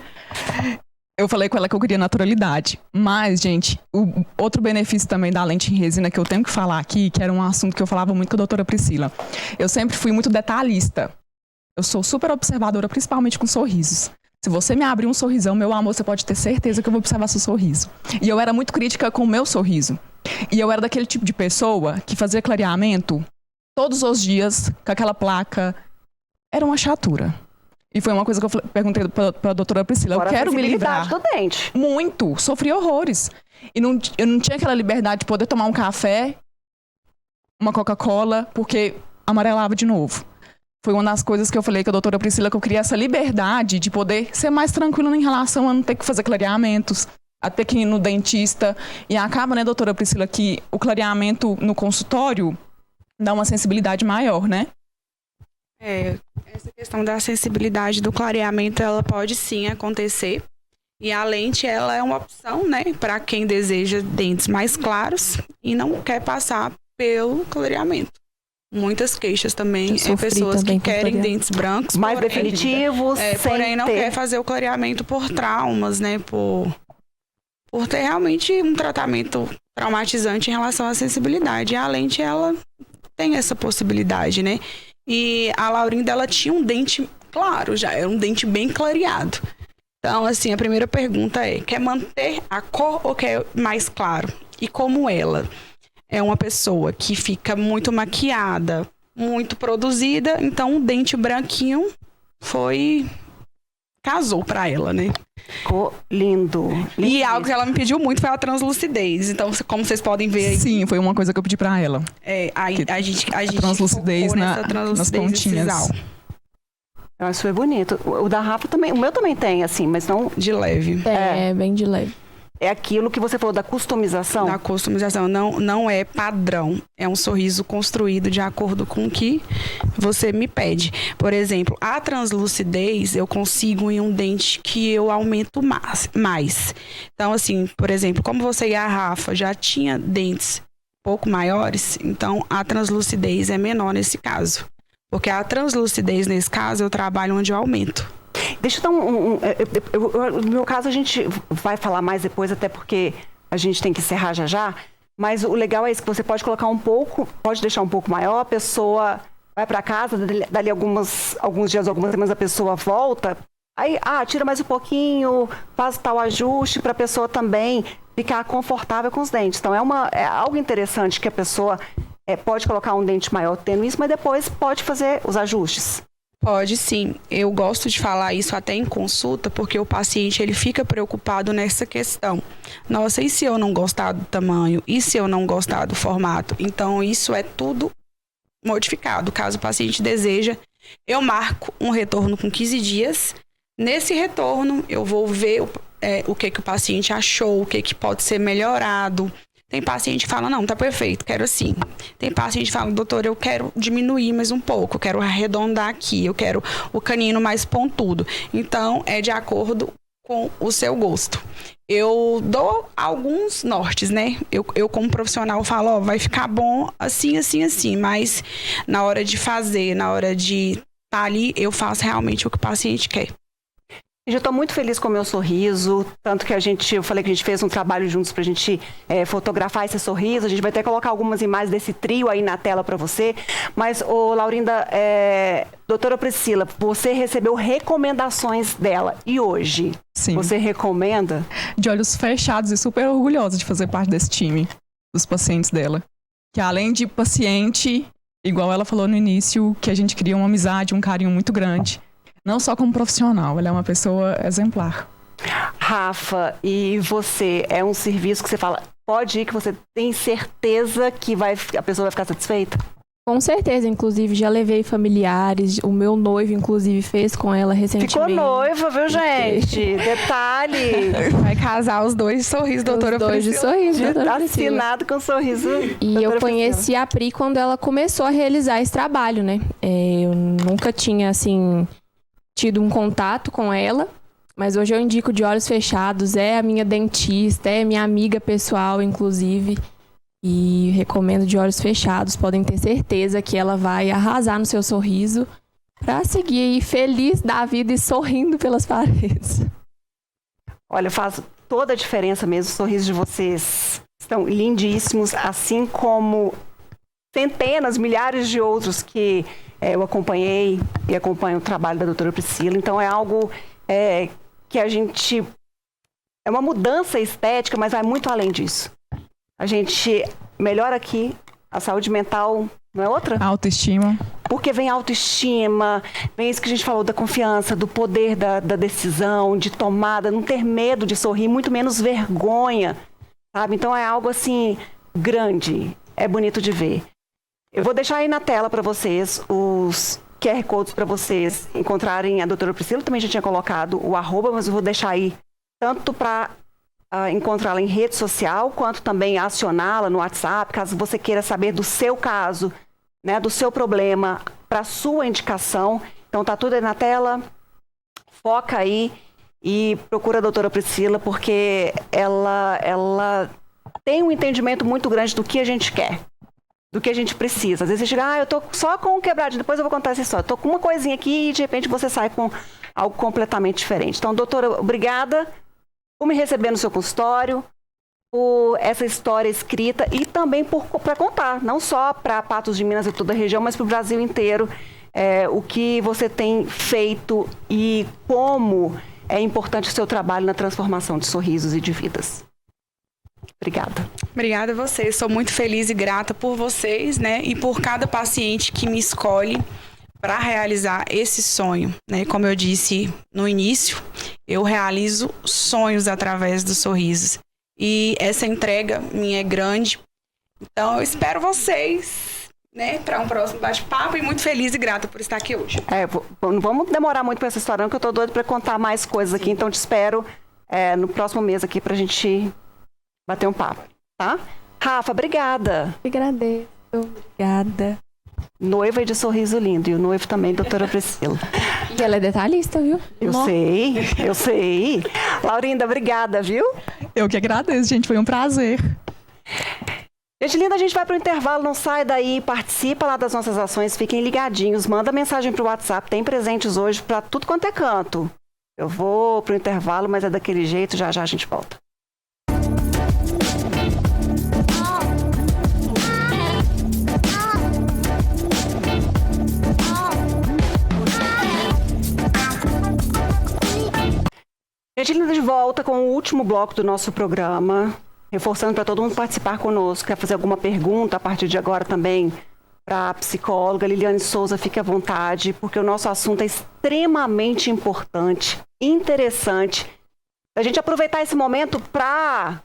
Eu falei com ela que eu queria naturalidade. Mas, gente, o outro benefício também da lente em resina que eu tenho que falar aqui, que era um assunto que eu falava muito com a doutora Priscila. Eu sempre fui muito detalhista. Eu sou super observadora, principalmente com sorrisos. Se você me abrir um sorrisão, meu amor, você pode ter certeza que eu vou observar seu sorriso. E eu era muito crítica com o meu sorriso. E eu era daquele tipo de pessoa que fazia clareamento todos os dias, com aquela placa. Era uma chatura. E foi uma coisa que eu perguntei para a doutora Priscila. Agora, eu quero me livrar. do dente. Muito. Sofri horrores. E eu não tinha aquela liberdade de poder tomar um café, uma Coca-Cola, porque amarelava de novo. Foi uma das coisas que eu falei com a doutora Priscila, que eu queria essa liberdade de poder ser mais tranquila em relação a não ter que fazer clareamentos, a ter que ir no dentista. E acaba, né, doutora Priscila, que o clareamento no consultório dá uma sensibilidade maior, né? Essa questão da sensibilidade do clareamento, ela pode sim acontecer. E a lente, ela é uma opção, né, para quem deseja dentes mais claros e não quer passar pelo clareamento. Muitas queixas também, pessoas que querem dentes brancos, mais definitivos, porém não quer fazer o clareamento por traumas, né, por ter realmente um tratamento traumatizante em relação à sensibilidade. E a lente, ela tem essa possibilidade, né? E a Laurinda, ela tinha um dente claro já, era um dente bem clareado. Então, assim, a primeira pergunta é, quer manter a cor ou quer mais claro? E como ela é uma pessoa que fica muito maquiada, muito produzida, então o dente branquinho casou pra ela, né? Ficou lindo. E algo que ela me pediu muito foi a translucidez. Então, como vocês podem ver aí... Sim, foi uma coisa que eu pedi pra ela. A gente translucidez nas pontinhas. Isso foi bonito. O da Rafa também, o meu também tem, assim, mas não... De leve. Bem de leve. É aquilo que você falou da customização? Da customização. Não é padrão. É um sorriso construído de acordo com o que você me pede. Por exemplo, a translucidez eu consigo em um dente que eu aumento mais. Então, assim, por exemplo, como você e a Rafa já tinha dentes pouco maiores, então a translucidez é menor nesse caso. Porque a translucidez, nesse caso, eu trabalho onde eu aumento. Deixa eu dar no meu caso, a gente vai falar mais depois, até porque a gente tem que encerrar já. Mas o legal é isso, que você pode colocar um pouco, pode deixar um pouco maior, a pessoa vai para casa, dali alguns dias, algumas semanas, a pessoa volta, aí, tira mais um pouquinho, faz tal ajuste para a pessoa também ficar confortável com os dentes. Então, é algo interessante que a pessoa pode colocar um dente maior tendo isso, mas depois pode fazer os ajustes. Pode sim. Eu gosto de falar isso até em consulta, porque o paciente ele fica preocupado nessa questão. Nossa, e se eu não gostar do tamanho? E se eu não gostar do formato? Então, isso é tudo modificado. Caso o paciente deseja, eu marco um retorno com 15 dias. Nesse retorno, eu vou ver o que o paciente achou, o que pode ser melhorado. Tem paciente que fala, não, tá perfeito, quero assim. Tem paciente que fala, doutor, eu quero diminuir mais um pouco, eu quero arredondar aqui, eu quero o canino mais pontudo. Então, é de acordo com o seu gosto. Eu dou alguns nortes, né? Eu como profissional falo, vai ficar bom assim, assim, assim. Mas na hora de fazer, na hora de estar ali, eu faço realmente o que o paciente quer. Eu estou muito feliz com o meu sorriso, tanto que eu falei que a gente fez um trabalho juntos para a gente fotografar esse sorriso. A gente vai até colocar algumas imagens desse trio aí na tela para você. Mas, Laurinda, doutora Priscila, você recebeu recomendações dela. E hoje, sim, você recomenda? De olhos fechados e super orgulhosa de fazer parte desse time, dos pacientes dela. Que além de paciente, igual ela falou no início, que a gente cria uma amizade, um carinho muito grande. Não só como profissional, ela é uma pessoa exemplar. Rafa, e você, é um serviço que você fala, pode ir que você tem certeza que a pessoa vai ficar satisfeita? Com certeza, inclusive já levei familiares, o meu noivo inclusive fez com ela recentemente. Ficou noiva, viu, gente? Detalhe. Vai casar os dois de sorriso, doutora Priscila. Os dois de sorriso, doutora Priscila. Assinado com sorriso. E eu conheci a Pri quando ela começou a realizar esse trabalho, né? Eu nunca tinha, assim, tido um contato com ela. Mas hoje eu indico de olhos fechados, é a minha dentista, é minha amiga pessoal, inclusive. E recomendo de olhos fechados, podem ter certeza que ela vai arrasar no seu sorriso para seguir aí feliz da vida e sorrindo pelas paredes. Olha, faz toda a diferença mesmo, os sorrisos de vocês estão lindíssimos, assim como centenas, milhares de outros que eu acompanhei e acompanho o trabalho da doutora Priscila. Então é algo que a gente... É uma mudança estética, mas vai muito além disso. A gente melhora aqui a saúde mental, não é outra? Autoestima. Porque vem autoestima, vem isso que a gente falou da confiança, do poder da decisão, de tomada, não ter medo de sorrir, muito menos vergonha, sabe? Então é algo assim grande, é bonito de ver. Eu vou deixar aí na tela para vocês os QR Codes para vocês encontrarem a doutora Priscila. Também já tinha colocado o @, mas eu vou deixar aí tanto para encontrá-la em rede social, quanto também acioná-la no WhatsApp, caso você queira saber do seu caso, né, do seu problema, para sua indicação. Então tá tudo aí na tela, foca aí e procura a doutora Priscila, porque ela tem um entendimento muito grande do que a gente quer, do que a gente precisa. Às vezes você chega, eu tô só com um quebradinho, depois eu vou contar essa história, tô com uma coisinha aqui e de repente você sai com algo completamente diferente. Então, doutora, obrigada por me receber no seu consultório, por essa história escrita e também para contar, não só para Patos de Minas e toda a região, mas para o Brasil inteiro, o que você tem feito e como é importante o seu trabalho na transformação de sorrisos e de vidas. Obrigada. Obrigada a vocês. Sou muito feliz e grata por vocês, né? E por cada paciente que me escolhe para realizar esse sonho, né? Como eu disse no início, eu realizo sonhos através dos sorrisos. E essa entrega minha é grande. Então, eu espero vocês, né, para um próximo bate-papo, e muito feliz e grata por estar aqui hoje. Não vamos demorar muito com essa história, não, que eu tô doida para contar mais coisas aqui. Então, te espero no próximo mês aqui pra gente bater um papo, tá? Rafa, obrigada. Eu agradeço. Obrigada. Noiva de sorriso lindo. E o noivo também, doutora Priscila. E ela é detalhista, viu? Eu sei. Laurinda, obrigada, viu? Eu que agradeço, gente. Foi um prazer. Gente linda, a gente vai para o intervalo. Não sai daí, participa lá das nossas ações. Fiquem ligadinhos. Manda mensagem para o WhatsApp. Tem presentes hoje para tudo quanto é canto. Eu vou para o intervalo, mas é daquele jeito. Já já a gente volta. Gente linda, de volta com o último bloco do nosso programa, reforçando para todo mundo participar conosco. Quer fazer alguma pergunta a partir de agora também para a psicóloga Liliane Souza, fique à vontade, porque o nosso assunto é extremamente importante, interessante. A gente aproveitar esse momento para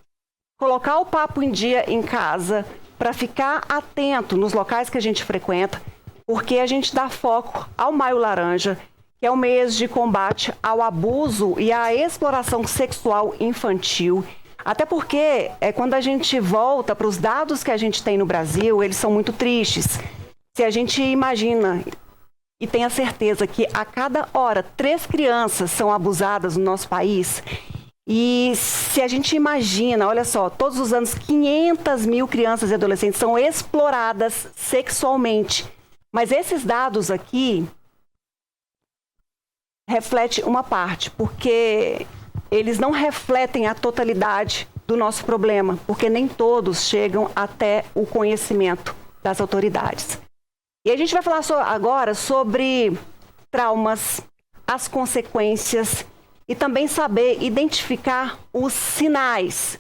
colocar o papo em dia em casa, para ficar atento nos locais que a gente frequenta, porque a gente dá foco ao Maio Laranja, que é o mês de combate ao abuso e à exploração sexual infantil. Até porque, quando a gente volta para os dados que a gente tem no Brasil, eles são muito tristes. Se a gente imagina e tem a certeza que a cada hora 3 crianças são abusadas no nosso país, e se a gente imagina, olha só, todos os anos 500 mil crianças e adolescentes são exploradas sexualmente. Mas esses dados aqui reflete uma parte, porque eles não refletem a totalidade do nosso problema, porque nem todos chegam até o conhecimento das autoridades. E a gente vai falar agora sobre traumas, as consequências e também saber identificar os sinais.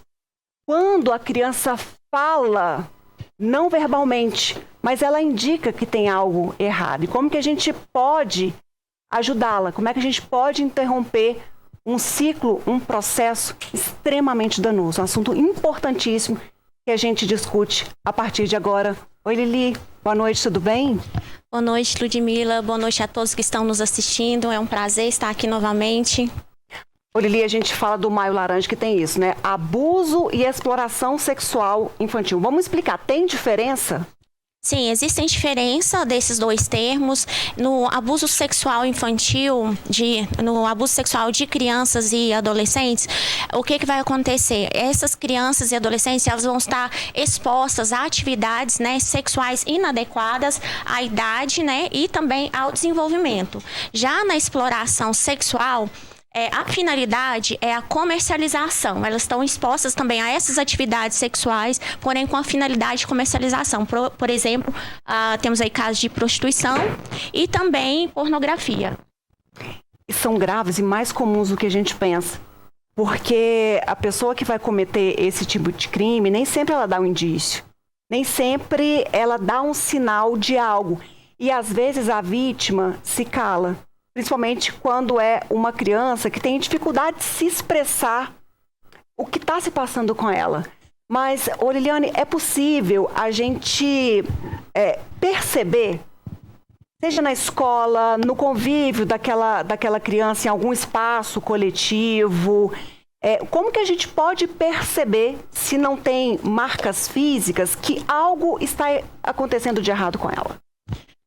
Quando a criança fala, não verbalmente, mas ela indica que tem algo errado. E como que a gente pode ajudá-la? Como é que a gente pode interromper um ciclo, um processo extremamente danoso? Um assunto importantíssimo que a gente discute a partir de agora. Oi, Lili. Boa noite, tudo bem? Boa noite, Ludmila. Boa noite a todos que estão nos assistindo. É um prazer estar aqui novamente. Ô, Lili, a gente fala do Maio Laranja, que tem isso, né? Abuso e exploração sexual infantil. Vamos explicar, tem diferença? Sim, existem diferença desses dois termos. No abuso sexual infantil, no abuso sexual de crianças e adolescentes, o que vai acontecer? Essas crianças e adolescentes, elas vão estar expostas a atividades, né, sexuais inadequadas à idade, né, e também ao desenvolvimento. Já na exploração sexual, a finalidade é a comercialização. Elas estão expostas também a essas atividades sexuais, porém com a finalidade de comercialização. Por exemplo, temos aí casos de prostituição e também pornografia. E são graves e mais comuns do que a gente pensa. Porque a pessoa que vai cometer esse tipo de crime, nem sempre ela dá um indício. Nem sempre ela dá um sinal de algo. E às vezes a vítima se cala. Principalmente quando é uma criança que tem dificuldade de se expressar o que está se passando com ela. Mas, Liliane, é possível a gente perceber, seja na escola, no convívio daquela criança em algum espaço coletivo, como que a gente pode perceber, se não tem marcas físicas, que algo está acontecendo de errado com ela?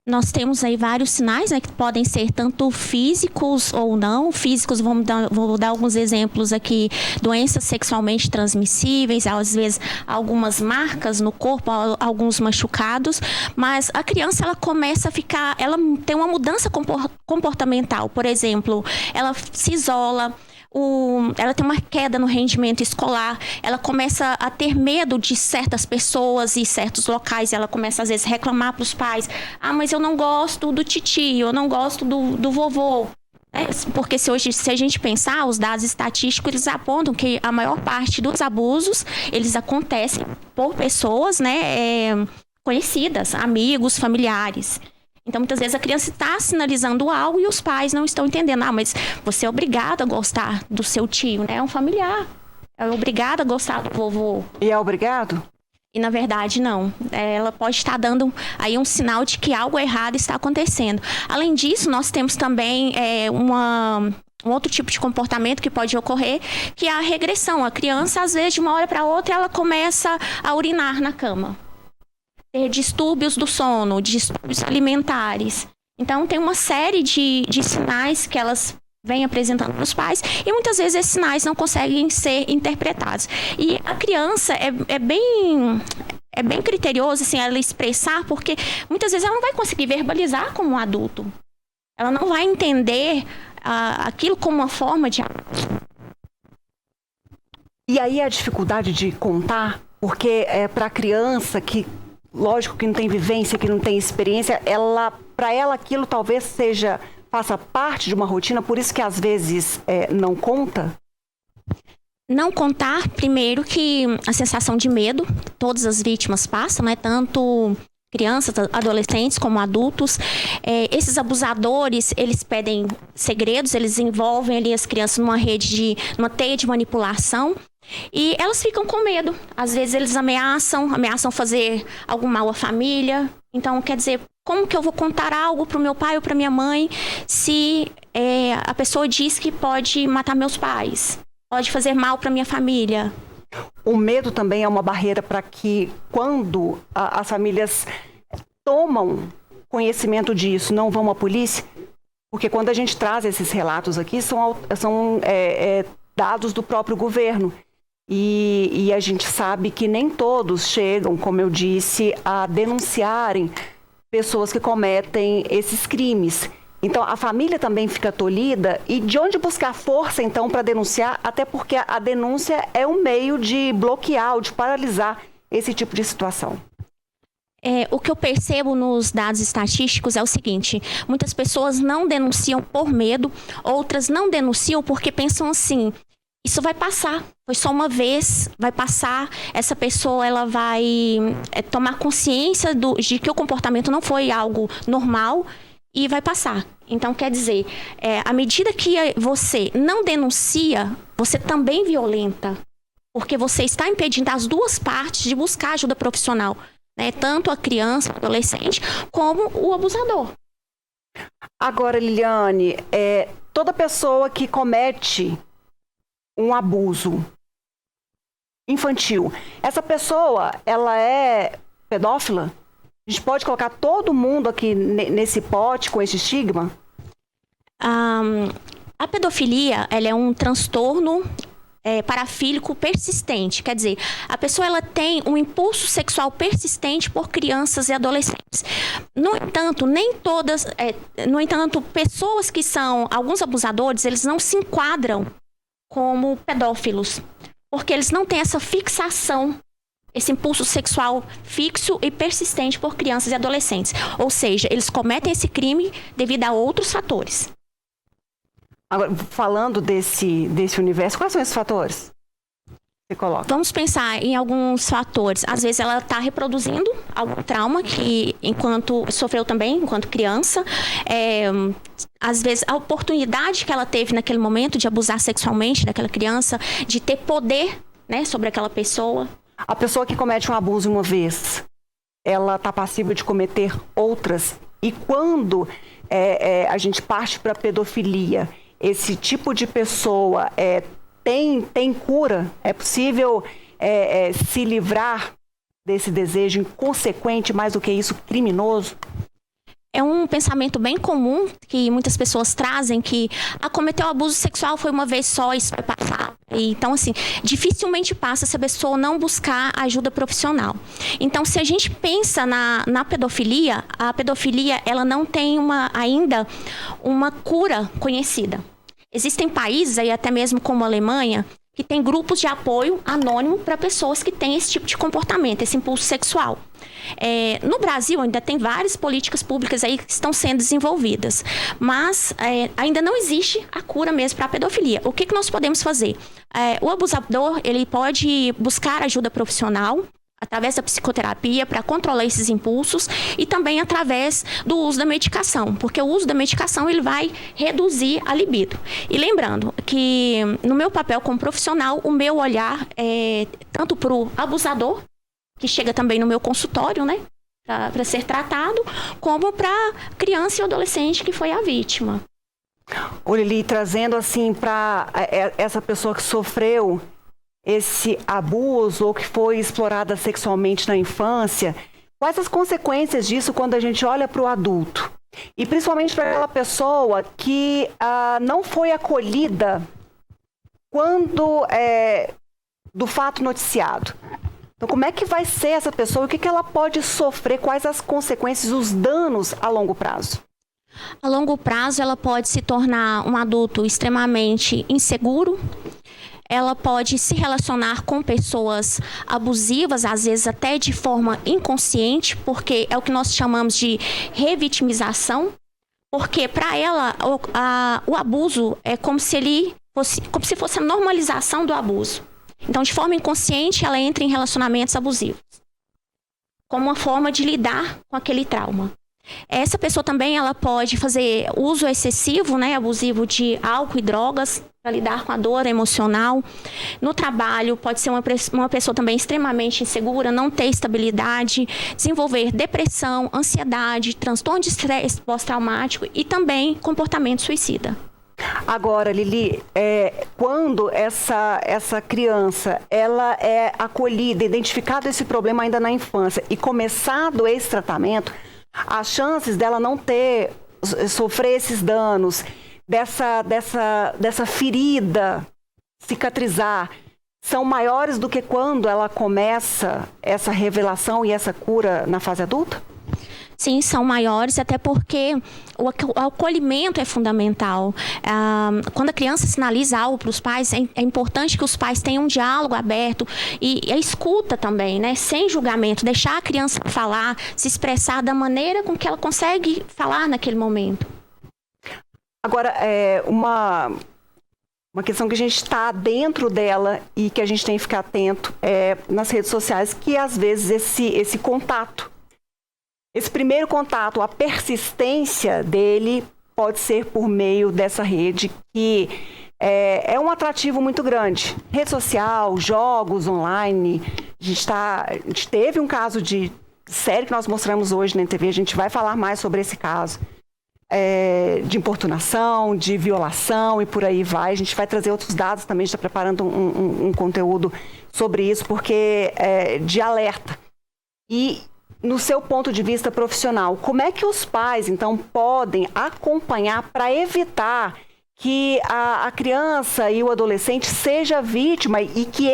Nós temos aí vários sinais, né, que podem ser tanto físicos ou não. Físicos, vou dar alguns exemplos aqui. Doenças sexualmente transmissíveis, às vezes algumas marcas no corpo, alguns machucados. Mas a criança, ela começa a ficar, ela tem uma mudança comportamental. Por exemplo, ela se isola, ela tem uma queda no rendimento escolar, ela começa a ter medo de certas pessoas e certos locais, ela começa às vezes a reclamar para os pais: mas eu não gosto do titio, eu não gosto do vovô. Porque se a gente pensar, os dados estatísticos, eles apontam que a maior parte dos abusos, eles acontecem por pessoas, né, conhecidas, amigos, familiares. Então, muitas vezes a criança está sinalizando algo e os pais não estão entendendo. Mas você é obrigado a gostar do seu tio, né? É um familiar. É obrigado a gostar do vovô. E é obrigado? E, na verdade, não. Ela pode estar dando aí um sinal de que algo errado está acontecendo. Além disso, nós temos também um outro tipo de comportamento que pode ocorrer, que é a regressão. A criança, às vezes, de uma hora para outra, ela começa a urinar na cama. Ter distúrbios do sono, distúrbios alimentares. Então, tem uma série de sinais que elas vêm apresentando para os pais e muitas vezes esses sinais não conseguem ser interpretados. E a criança é bem criterioso, assim, ela expressar, porque muitas vezes ela não vai conseguir verbalizar como um adulto. Ela não vai entender aquilo como uma forma de... E aí a dificuldade de contar, porque para a criança que... Lógico que não tem vivência, que não tem experiência, para ela aquilo talvez faça parte de uma rotina, por isso que às vezes não conta? Não contar, primeiro, que a sensação de medo, todas as vítimas passam, né? Tanto crianças, adolescentes como adultos. Esses abusadores, eles pedem segredos, eles envolvem ali as crianças numa teia de manipulação. E elas ficam com medo. Às vezes eles ameaçam fazer algum mal à família. Então, quer dizer, como que eu vou contar algo para o meu pai ou para minha mãe se a pessoa diz que pode matar meus pais, pode fazer mal para minha família? O medo também é uma barreira para que, quando as famílias tomam conhecimento disso, não vão à polícia? Porque quando a gente traz esses relatos aqui, são dados do próprio governo. E a gente sabe que nem todos chegam, como eu disse, a denunciarem pessoas que cometem esses crimes. Então, a família também fica tolhida. E de onde buscar força, então, para denunciar? Até porque a denúncia é um meio de bloquear ou de paralisar esse tipo de situação. O que eu percebo nos dados estatísticos é o seguinte: muitas pessoas não denunciam por medo, outras não denunciam porque pensam assim: isso vai passar, foi só uma vez, vai passar, essa pessoa ela vai tomar consciência de que o comportamento não foi algo normal e vai passar. Então, quer dizer, à medida que você não denuncia, você também violenta, porque você está impedindo as duas partes de buscar ajuda profissional, né? Tanto a criança, o adolescente, como o abusador. Agora, Liliane, toda pessoa que comete um abuso infantil, essa pessoa, ela é pedófila? A gente pode colocar todo mundo aqui nesse pote com esse estigma? A pedofilia, ela é um transtorno parafílico persistente. Quer dizer, a pessoa ela tem um impulso sexual persistente por crianças e adolescentes. No entanto, pessoas que são alguns abusadores, eles não se enquadram como pedófilos, porque eles não têm essa fixação, esse impulso sexual fixo e persistente por crianças e adolescentes. Ou seja, eles cometem esse crime devido a outros fatores. Agora, falando desse universo, quais são esses fatores que você coloca? Vamos pensar em alguns fatores. Às vezes ela está reproduzindo algum trauma que sofreu também enquanto criança. Às vezes a oportunidade que ela teve naquele momento de abusar sexualmente daquela criança, de ter poder, né, sobre aquela pessoa. A pessoa que comete um abuso uma vez, ela está passível de cometer outras. E quando a gente parte para a pedofilia, esse tipo de pessoa tem cura? É possível se livrar desse desejo inconsequente, mais do que isso, criminoso? É um pensamento bem comum que muitas pessoas trazem, que cometer o abuso sexual foi uma vez só, isso vai passar. Então, assim, dificilmente passa se a pessoa não buscar ajuda profissional. Então, se a gente pensa na pedofilia, a pedofilia ela não tem ainda uma cura conhecida. Existem países, aí até mesmo como a Alemanha, que tem grupos de apoio anônimo para pessoas que têm esse tipo de comportamento, esse impulso sexual. No Brasil ainda tem várias políticas públicas aí que estão sendo desenvolvidas, mas ainda não existe a cura mesmo para a pedofilia. O que nós podemos fazer? O abusador ele pode buscar ajuda profissional através da psicoterapia para controlar esses impulsos e também através do uso da medicação, porque o uso da medicação ele vai reduzir a libido. E lembrando que no meu papel como profissional, o meu olhar é tanto para o abusador, que chega também no meu consultório, né, para ser tratado, como para a criança e adolescente que foi a vítima. Ô Lili, trazendo assim para essa pessoa que sofreu esse abuso ou que foi explorada sexualmente na infância, quais as consequências disso quando a gente olha para o adulto? E principalmente para aquela pessoa que não foi acolhida quando do fato noticiado. Então, como é que vai ser essa pessoa? O que ela pode sofrer? Quais as consequências, os danos a longo prazo? A longo prazo, ela pode se tornar um adulto extremamente inseguro. Ela pode se relacionar com pessoas abusivas, às vezes até de forma inconsciente, porque é o que nós chamamos de revitimização. Porque para ela, o abuso é como se fosse a normalização do abuso. Então, de forma inconsciente, ela entra em relacionamentos abusivos, como uma forma de lidar com aquele trauma. Essa pessoa também ela pode fazer uso excessivo, né, abusivo de álcool e drogas para lidar com a dor emocional. No trabalho, pode ser uma pessoa também extremamente insegura, não ter estabilidade, desenvolver depressão, ansiedade, transtorno de estresse pós-traumático e também comportamento suicida. Agora, Lili, quando essa criança ela é acolhida, identificado esse problema ainda na infância e começado esse tratamento, as chances dela não sofrer esses danos, dessa ferida cicatrizar, são maiores do que quando ela começa essa revelação e essa cura na fase adulta? Sim, são maiores, até porque o acolhimento é fundamental. Quando a criança sinaliza algo para os pais, é importante que os pais tenham um diálogo aberto e a escuta também, né? Sem julgamento, deixar a criança falar, se expressar da maneira com que ela consegue falar naquele momento. Agora, uma questão que a gente está dentro dela e que a gente tem que ficar atento nas redes sociais, que às vezes esse contato, esse primeiro contato, a persistência dele pode ser por meio dessa rede que é um atrativo muito grande. Rede social, jogos online. A gente teve um caso de série que nós mostramos hoje na TV, a gente vai falar mais sobre esse caso. De importunação, de violação e por aí vai. A gente vai trazer outros dados também, a gente está preparando um conteúdo sobre isso, porque de alerta. E no seu ponto de vista profissional, como é que os pais, então, podem acompanhar para evitar que a criança e o adolescente seja vítima e que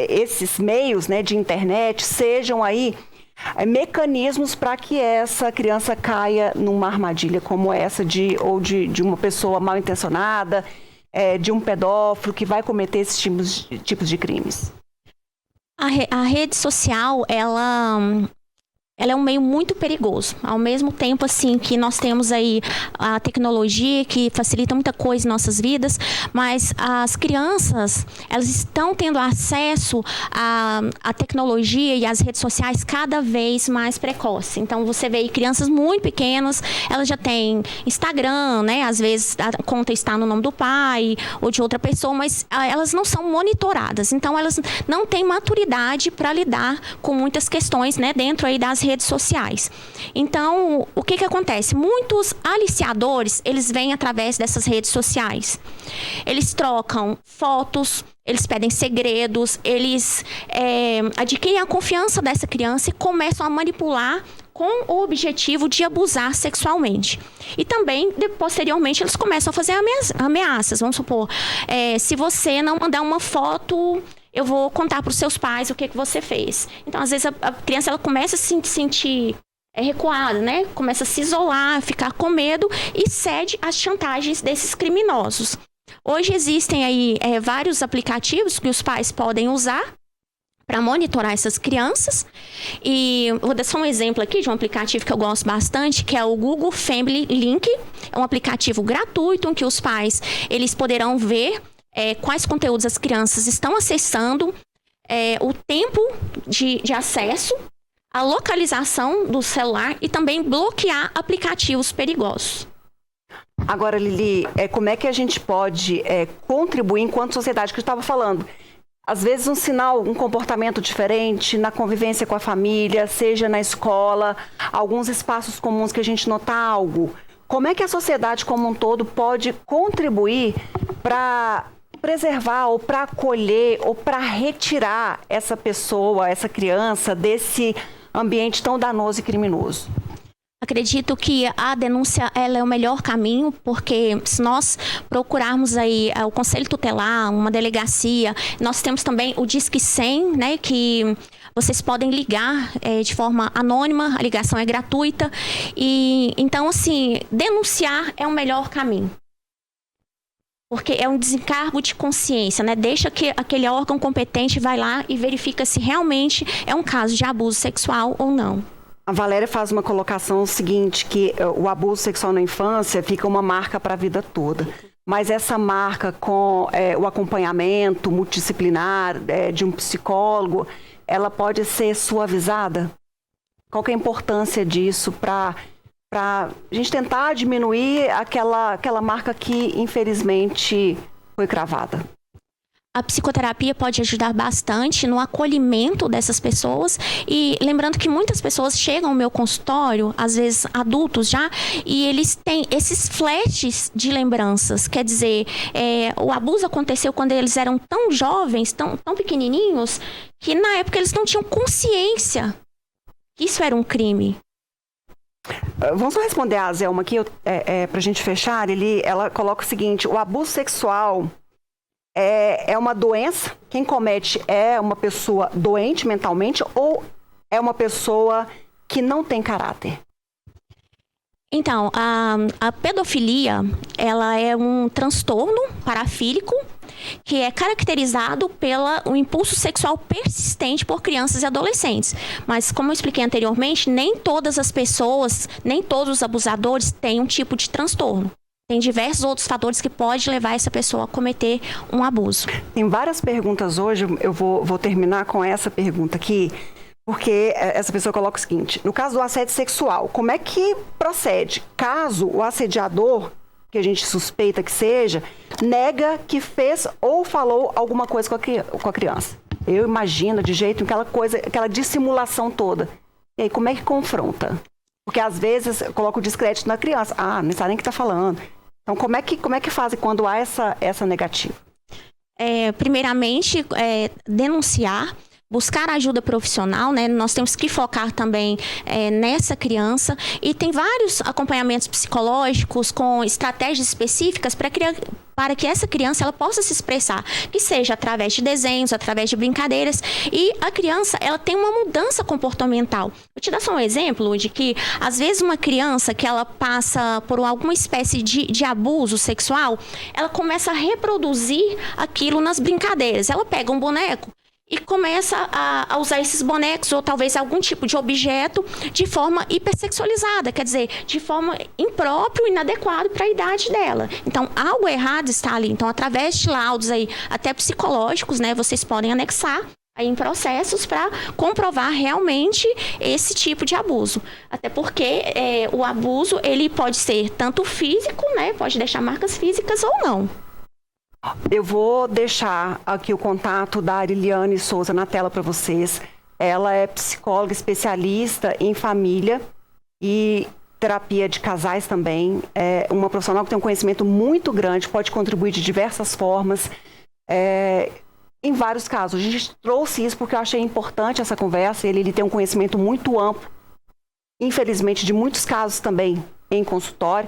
esses meios, né, de internet sejam aí mecanismos para que essa criança caia numa armadilha como essa de uma pessoa mal intencionada, de um pedófilo que vai cometer esses tipos de crimes? A rede social, ela é um meio muito perigoso. Ao mesmo tempo, assim, que nós temos aí a tecnologia que facilita muita coisa em nossas vidas, mas as crianças, elas estão tendo acesso à tecnologia e às redes sociais cada vez mais precoce. Então, você vê aí crianças muito pequenas, elas já têm Instagram, né? Às vezes a conta está no nome do pai ou de outra pessoa, mas elas não são monitoradas. Então, elas não têm maturidade para lidar com muitas questões, né? Dentro aí das redes sociais. Então, o que acontece? Muitos aliciadores, eles vêm através dessas redes sociais. Eles trocam fotos, eles pedem segredos, eles adquirem a confiança dessa criança e começam a manipular com o objetivo de abusar sexualmente. E também, posteriormente, eles começam a fazer ameaças. Vamos supor, se você não mandar uma foto, eu vou contar para os seus pais o que você fez. Então, às vezes, a criança ela começa a se sentir recuada, né? Começa a se isolar, ficar com medo e cede às chantagens desses criminosos. Hoje existem aí vários aplicativos que os pais podem usar para monitorar essas crianças. E vou dar só um exemplo aqui de um aplicativo que eu gosto bastante, que é o Google Family Link. É um aplicativo gratuito em que os pais eles poderão ver quais conteúdos as crianças estão acessando, o tempo de acesso, a localização do celular e também bloquear aplicativos perigosos. Agora, Lili, como é que a gente pode contribuir enquanto sociedade, que eu estava falando? Às vezes um sinal, um comportamento diferente na convivência com a família, seja na escola, alguns espaços comuns que a gente nota algo. Como é que a sociedade como um todo pode contribuir para preservar ou para acolher ou para retirar essa pessoa, essa criança desse ambiente tão danoso e criminoso? Acredito que a denúncia ela é o melhor caminho, porque se nós procurarmos aí o Conselho Tutelar, uma delegacia, nós temos também o Disque 100, né, que vocês podem ligar de forma anônima, a ligação é gratuita. E então, assim, denunciar é o melhor caminho. Porque é um desencargo de consciência, né? Deixa que aquele órgão competente vai lá e verifica se realmente é um caso de abuso sexual ou não. A Valéria faz uma colocação seguinte, que o abuso sexual na infância fica uma marca para a vida toda. Mas essa marca com o acompanhamento multidisciplinar de um psicólogo, ela pode ser suavizada? Qual que é a importância disso para a gente tentar diminuir aquela marca que, infelizmente, foi cravada? A psicoterapia pode ajudar bastante no acolhimento dessas pessoas e lembrando que muitas pessoas chegam ao meu consultório, às vezes adultos já, e eles têm esses flashes de lembranças. Quer dizer, o abuso aconteceu quando eles eram tão jovens, tão pequenininhos, que na época eles não tinham consciência que isso era um crime. Vamos só responder a Zelma aqui, para a gente fechar. Ela coloca o seguinte: o abuso sexual é uma doença? Quem comete é uma pessoa doente mentalmente ou é uma pessoa que não tem caráter? Então, a pedofilia, ela é um transtorno parafílico que é caracterizado pelo impulso sexual persistente por crianças e adolescentes. Mas, como eu expliquei anteriormente, nem todas as pessoas, nem todos os abusadores têm um tipo de transtorno. Tem diversos outros fatores que podem levar essa pessoa a cometer um abuso. Tem várias perguntas hoje, eu vou terminar com essa pergunta aqui, porque essa pessoa coloca o seguinte: no caso do assédio sexual, como é que procede? Caso o assediador, que a gente suspeita que seja, nega que fez ou falou alguma coisa com a criança. Eu imagino de jeito, aquela dissimulação toda. E aí, como é que confronta? Porque às vezes coloca o descrédito na criança. Não sabe nem o que está falando. Então, como é que fazem quando há essa negativa? Primeiramente, denunciar. buscar ajuda profissional, né? Nós temos que focar também nessa criança, e tem vários acompanhamentos psicológicos com estratégias específicas para que essa criança ela possa se expressar, que seja através de desenhos, através de brincadeiras, e a criança ela tem uma mudança comportamental. Vou te dar só um exemplo de que, às vezes, uma criança que ela passa por alguma espécie de abuso sexual, ela começa a reproduzir aquilo nas brincadeiras. Ela pega um boneco e começa a usar esses bonecos ou talvez algum tipo de objeto de forma hipersexualizada, quer dizer, de forma imprópria e inadequada para a idade dela. Então, algo errado está ali. Então, através de laudos aí, até psicológicos, né, vocês podem anexar aí em processos para comprovar realmente esse tipo de abuso. Até porque o abuso, ele pode ser tanto físico, né, pode deixar marcas físicas ou não. Eu vou deixar aqui o contato da Ariliane Souza na tela para vocês. Ela é psicóloga especialista em família e terapia de casais também. É uma profissional que tem um conhecimento muito grande, pode contribuir de diversas formas. Em vários casos. A gente trouxe isso porque eu achei importante essa conversa. Ele tem um conhecimento muito amplo, infelizmente, de muitos casos também em consultório.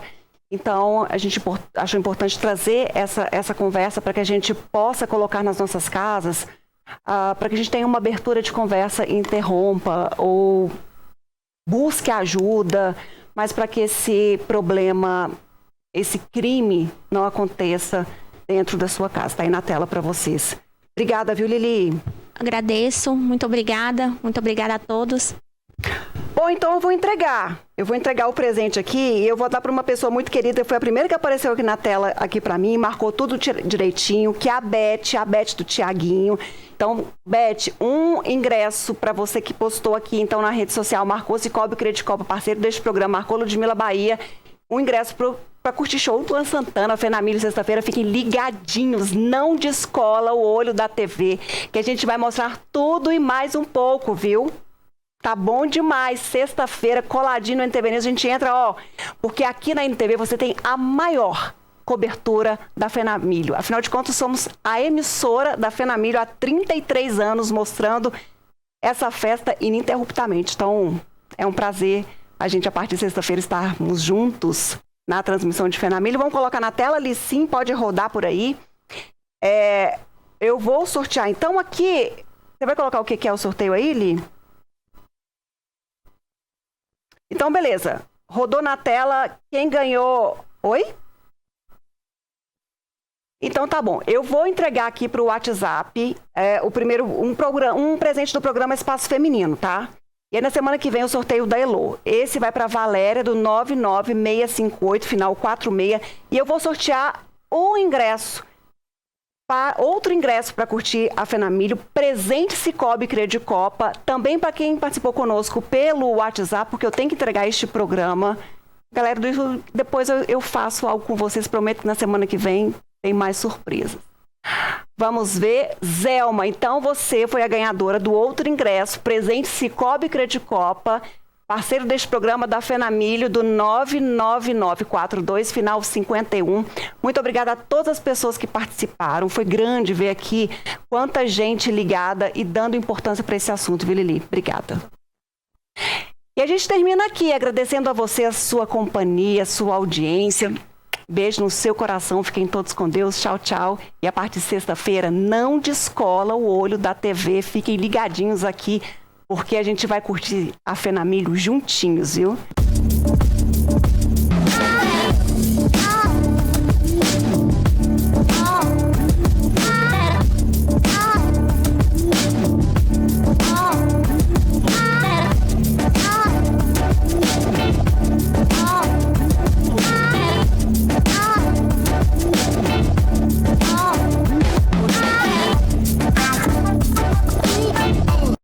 Então, a gente achou importante trazer essa conversa para que a gente possa colocar nas nossas casas, para que a gente tenha uma abertura de conversa e interrompa ou busque ajuda, mas para que esse problema, esse crime não aconteça dentro da sua casa. Está aí na tela para vocês. Obrigada, viu, Lili? Agradeço, muito obrigada a todos. Bom, então eu vou entregar o presente aqui e eu vou dar para uma pessoa muito querida, foi a primeira que apareceu aqui na tela aqui para mim, marcou tudo direitinho, que é a Beth do Tiaguinho. Então, Beth, um ingresso para você que postou aqui então na rede social, marcou Cicobi Credicopa, parceiro deste programa, marcou Ludmila Bahia, um ingresso para curtir show do Luan Santana, Fenamilho, sexta-feira. Fiquem ligadinhos, não descola o olho da TV, que a gente vai mostrar tudo e mais um pouco, viu? Tá bom demais, sexta-feira, coladinho no NTV News, a gente entra, porque aqui na NTV você tem a maior cobertura da Fenamilho. Afinal de contas, somos a emissora da Fenamilho há 33 anos, mostrando essa festa ininterruptamente. Então, é um prazer a gente, a partir de sexta-feira, estarmos juntos na transmissão de Fenamilho. Vamos colocar na tela ali, sim, pode rodar por aí. Eu vou sortear, então, aqui... Você vai colocar o que é o sorteio aí, Li? Então, beleza. Rodou na tela. Quem ganhou... Oi? Então, tá bom. Eu vou entregar aqui para o WhatsApp um presente do programa Espaço Feminino, tá? E aí, na semana que vem, o sorteio da Elô. Esse vai para a Valéria, do 99658, final 46. E eu vou sortear outro ingresso para curtir a Fenamilho, presente Cicobi Credicopa, também para quem participou conosco pelo WhatsApp, porque eu tenho que entregar este programa. Galera, depois eu faço algo com vocês, prometo que na semana que vem tem mais surpresas. Vamos ver, Zelma, então você foi a ganhadora do outro ingresso, presente Cicobi Credicopa, parceiro deste programa da Fenamilho, do 99942, final 51. Muito obrigada a todas as pessoas que participaram. Foi grande ver aqui quanta gente ligada e dando importância para esse assunto, viu, Lili? Obrigada. E a gente termina aqui agradecendo a você a sua companhia, a sua audiência. Beijo no seu coração, fiquem todos com Deus, tchau, tchau. E a partir de sexta-feira, não descola o olho da TV, fiquem ligadinhos aqui, porque a gente vai curtir a Fenamilho juntinhos, viu?